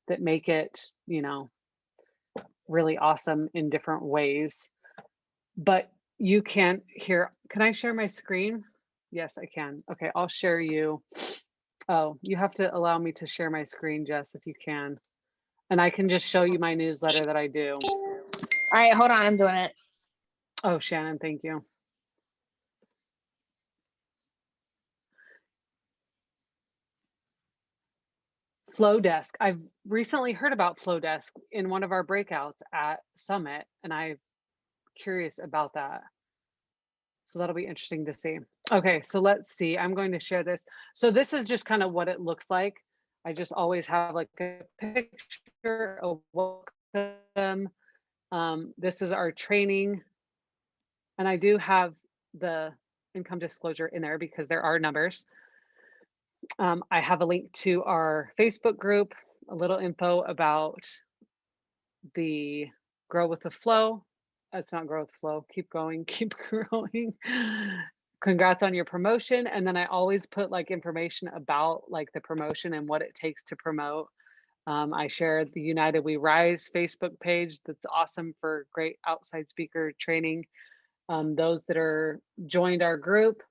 that make it, really awesome in different ways. But you can I share my screen? Yes, I can. Okay, I'll share you. Oh, you have to allow me to share my screen, Jess, if you can. And I can just show you my newsletter that I do. All right, hold on, I'm doing it. Oh, Shannon, thank you. Flowdesk. I've recently heard about Flowdesk in one of our breakouts at Summit, and I'm curious about that. So that'll be interesting to see. Okay, so let's see. I'm going to share this. So this is just kind of what it looks like. I just always have like a picture of welcome. This is our training. And I do have the income disclosure in there because there are numbers. I have a link to our Facebook group, a little info about the Grow with the Flow. It's not Grow with the Flow. Keep going, keep growing. Congrats on your promotion. And then I always put like information about like the promotion and what it takes to promote. I share the United We Rise Facebook page. That's awesome for great outside speaker training. Those that are joined our group,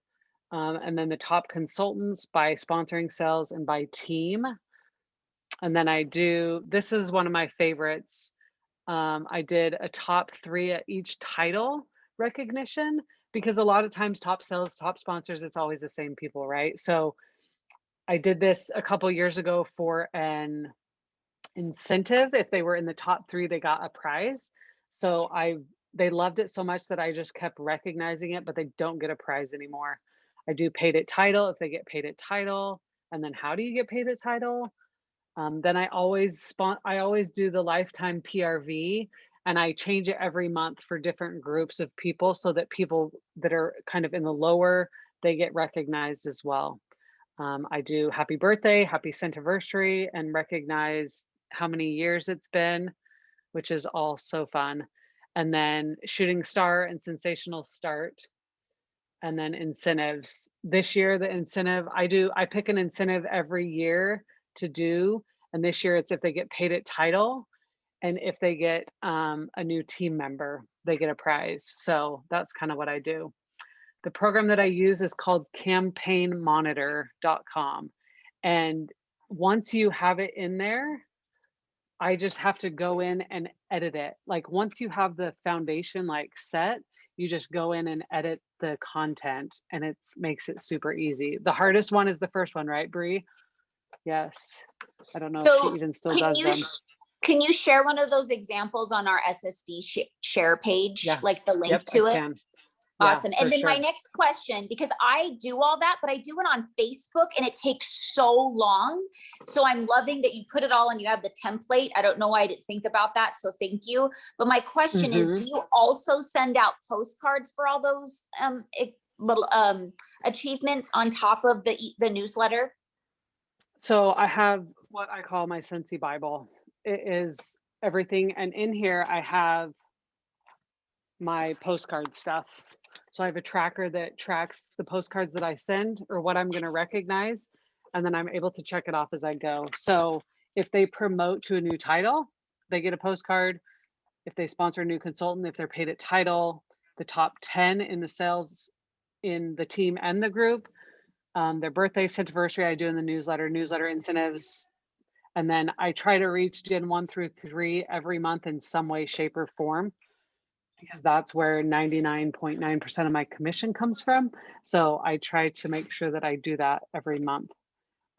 and then the top consultants by sponsoring sales and by team. And then this is one of my favorites. I did a top 3 at each title recognition, because a lot of times top sales, top sponsors, it's always the same people, right? So I did this a couple years ago for an incentive. If they were in the top 3, they got a prize. So they loved it so much that I just kept recognizing it, but they don't get a prize anymore. I do paid at title if they get paid at title. And then how do you get paid at title? Then I always do the lifetime PRV, and I change it every month for different groups of people so that people that are kind of in the lower, they get recognized as well. I do happy birthday, happy centiversary, and recognize how many years it's been, which is all so fun. And then shooting star and sensational start. And then incentives. This year, the incentive, I pick an incentive every year to do. And this year it's if they get paid at title, and if they get a new team member, they get a prize. So that's kind of what I do. The program that I use is called campaignmonitor.com. And once you have it in there, I just have to go in and edit it. Like once you have the foundation like set, you just go in and edit the content, and it makes it super easy. The hardest one is the first one, right, Bree? Yes. I don't know if So she even still can does you them. can you share one of those examples on our SSD share page, Yeah. like the link Yep, to I it? can. Awesome. Yeah, And for then my sure. next question, because I do all that, but I do it on Facebook and it takes so long. So I'm loving that you put it all and you have the template. I don't know why I didn't think about that. So thank you. But my question is, do you also send out postcards for all those little achievements on top of the newsletter? So I have what I call my Scentsy Bible. It is everything. And in here, I have my postcard stuff. So I have a tracker that tracks the postcards that I send or what I'm going to recognize. And then I'm able to check it off as I go. So if they promote to a new title, they get a postcard. If they sponsor a new consultant, if they're paid at title, the top 10 in the sales in the team and the group, their birthday, centiversary, I do in the newsletter incentives. And then I try to reach Gen 1 through 3 every month in some way, shape, or form, because that's where 99.9% of my commission comes from. So I try to make sure that I do that every month.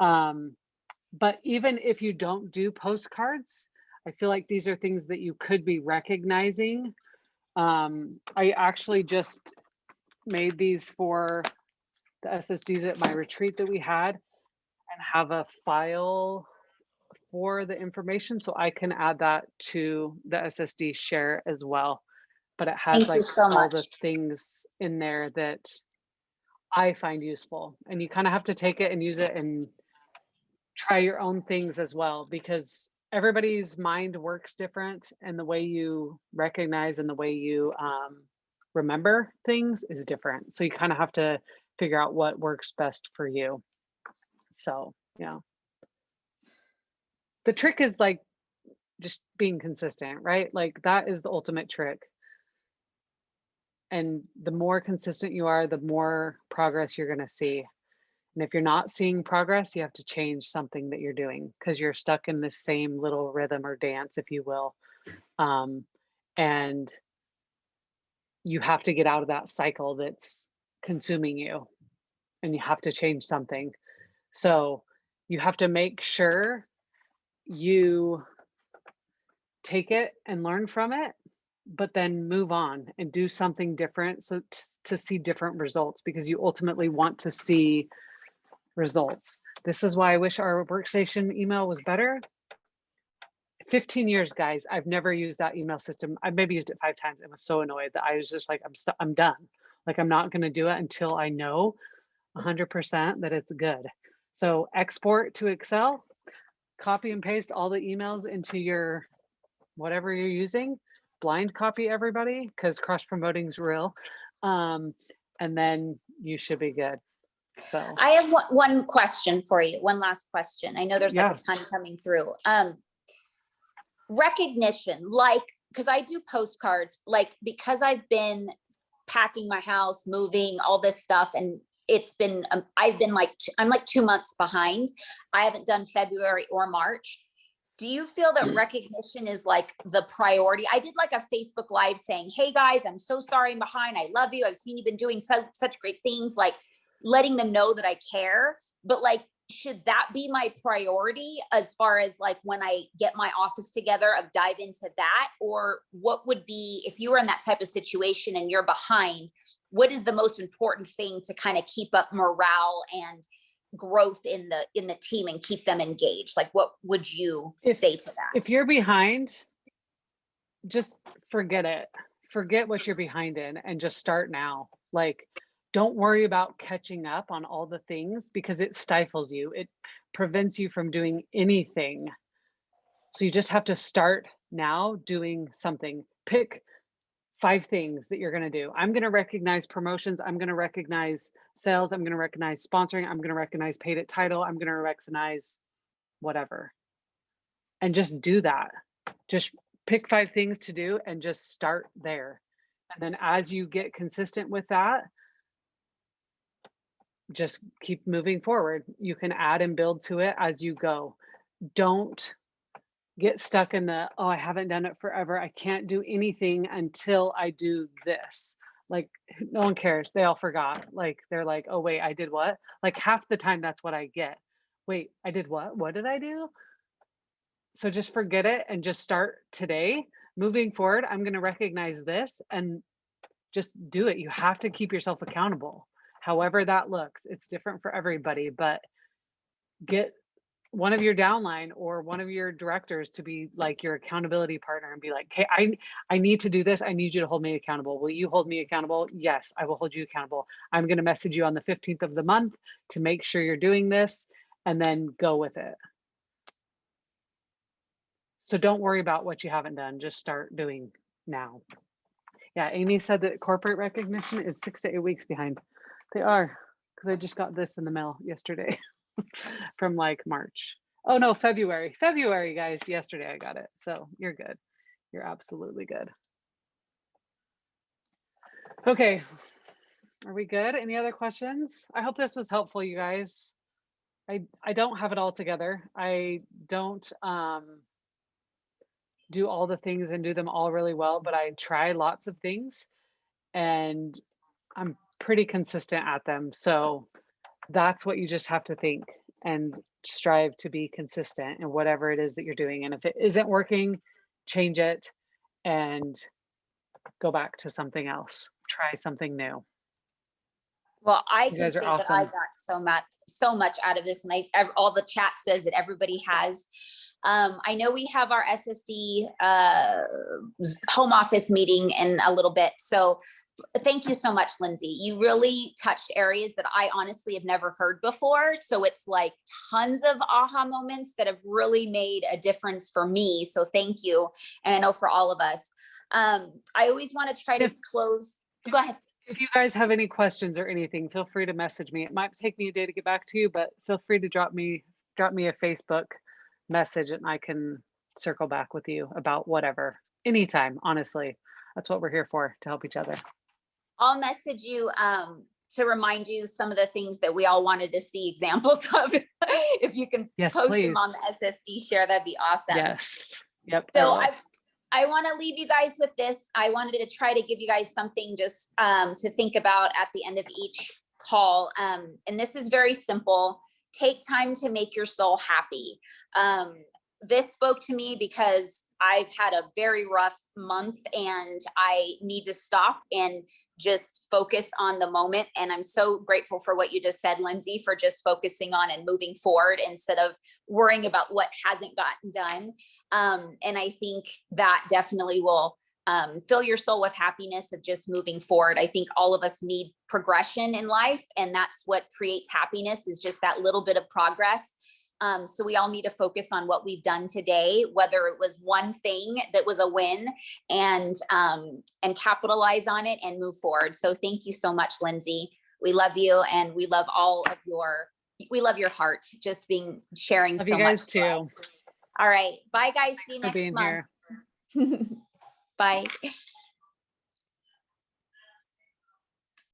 But even if you don't do postcards, I feel like these are things that you could be recognizing. I actually just made these for the SSDs at my retreat that we had, and have a file for the information so I can add that to the SSD share as well. But it has Thank you like so all much. the things in there that I find useful, and you kind of have to take it and use it and try your own things as well, because everybody's mind works different, and the way you recognize and the way you remember things is different. So you kind of have to figure out what works best for you. So yeah, the trick is like just being consistent, right? Like that is the ultimate trick. And the more consistent you are, the more progress you're going to see. And if you're not seeing progress, you have to change something that you're doing, because you're stuck in the same little rhythm or dance, if you will. And you have to get out of that cycle that's consuming you, and you have to change something. So you have to make sure you take it and learn from it, but then move on and do something different. So to see different results, because you ultimately want to see results. This is why I wish our workstation email was better. 15 years, guys, I've never used that email system. I've maybe used it 5 times and was so annoyed that I was just like, I'm done. Like, I'm not going to do it until I know 100% that it's good. So export to Excel, copy and paste all the emails into your whatever you're using, blind copy everybody, because cross promoting is real. And then you should be good. So I have one question for you. One last question. I know there's like Yeah. a ton coming through. Recognition, like, because I do postcards, like, because I've been packing my house, moving, all this stuff, and it's been, I've been like, I'm like 2 months behind. I haven't done February or March. Do you feel that recognition is like the priority? I did like a Facebook Live saying, hey guys, I'm so sorry I'm behind. I love you. I've seen you've been doing such great things, like letting them know that I care. But like, should that be my priority as far as like when I get my office together, of dive into that? Or what would be, if you were in that type of situation and you're behind, what is the most important thing to kind of keep up morale and growth in the team and keep them engaged? Like, what would you say to that? If you're behind, just forget it. Forget what you're behind in and just start now. Like, don't worry about catching up on all the things, because it stifles you. It prevents you from doing anything. So you just have to start now doing something. Pick 5 things that you're going to do. I'm going to recognize promotions. I'm going to recognize sales. I'm going to recognize sponsoring. I'm going to recognize paid at title. I'm going to recognize whatever. And just do that. Just pick 5 things to do and just start there. And then as you get consistent with that, just keep moving forward. You can add and build to it as you go. Don't get stuck in the, oh, I haven't done it forever. I can't do anything until I do this. Like, no one cares. They all forgot. Like, they're like, oh, wait, I did what? Like, half the time that's what I get. Wait, I did what? What did I do? So just forget it and just start today. Moving forward, I'm going to recognize this and just do it. You have to keep yourself accountable. However that looks, it's different for everybody, but get one of your downline or one of your directors to be like your accountability partner and be like, hey, I need to do this. I need you to hold me accountable. Will you hold me accountable? Yes, I will hold you accountable. I'm going to message you on the 15th of the month to make sure you're doing this, and then go with it. So don't worry about what you haven't done. Just start doing now. Yeah, Amy said that corporate recognition is 6 to 8 weeks behind. They are, because I just got this in the mail yesterday from like March. Oh no, February, guys. Yesterday I got it. So you're good. You're absolutely good. Okay, are we good? Any other questions? I hope this was helpful, you guys. I don't have it all together. I don't do all the things and do them all really well, but I try lots of things and I'm pretty consistent at them. So that's what you just have to think and strive to be consistent in whatever it is that you're doing. And if it isn't working, change it and go back to something else. Try something new. Well, I You can guys say are awesome. that I got so much out of this, and all the chat says that everybody has. I know we have our SSD home office meeting in a little bit, so thank you so much, Lyndsee. You really touched areas that I honestly have never heard before. So it's like tons of aha moments that have really made a difference for me. So thank you, and I know for all of us. I always want to try to close. Go ahead. If you guys have any questions or anything, feel free to message me. It might take me a day to get back to you, but feel free to drop me a Facebook message and I can circle back with you about whatever. Anytime, honestly. That's what we're here for, to help each other. I'll message you to remind you some of the things that we all wanted to see examples of. If you can post them on the SSD share, that'd be awesome. Yes. Yep. So I want to leave you guys with this. I wanted to try to give you guys something just to think about at the end of each call. And this is very simple. Take time to make your soul happy. this spoke to me because I've had a very rough month and I need to stop and just focus on the moment. And I'm so grateful for what you just said, Lyndsee, for just focusing on and moving forward instead of worrying about what hasn't gotten done. And I think that definitely will fill your soul with happiness of just moving forward. I think all of us need progression in life, and that's what creates happiness, is just that little bit of progress. So we all need to focus on what we've done today, whether it was one thing that was a win, and capitalize on it and move forward. So thank you so much, Lyndsee. We love you, and we love we love your heart, just sharing Love so you guys much. too. All right. Bye guys. See you For next being month. here. Bye.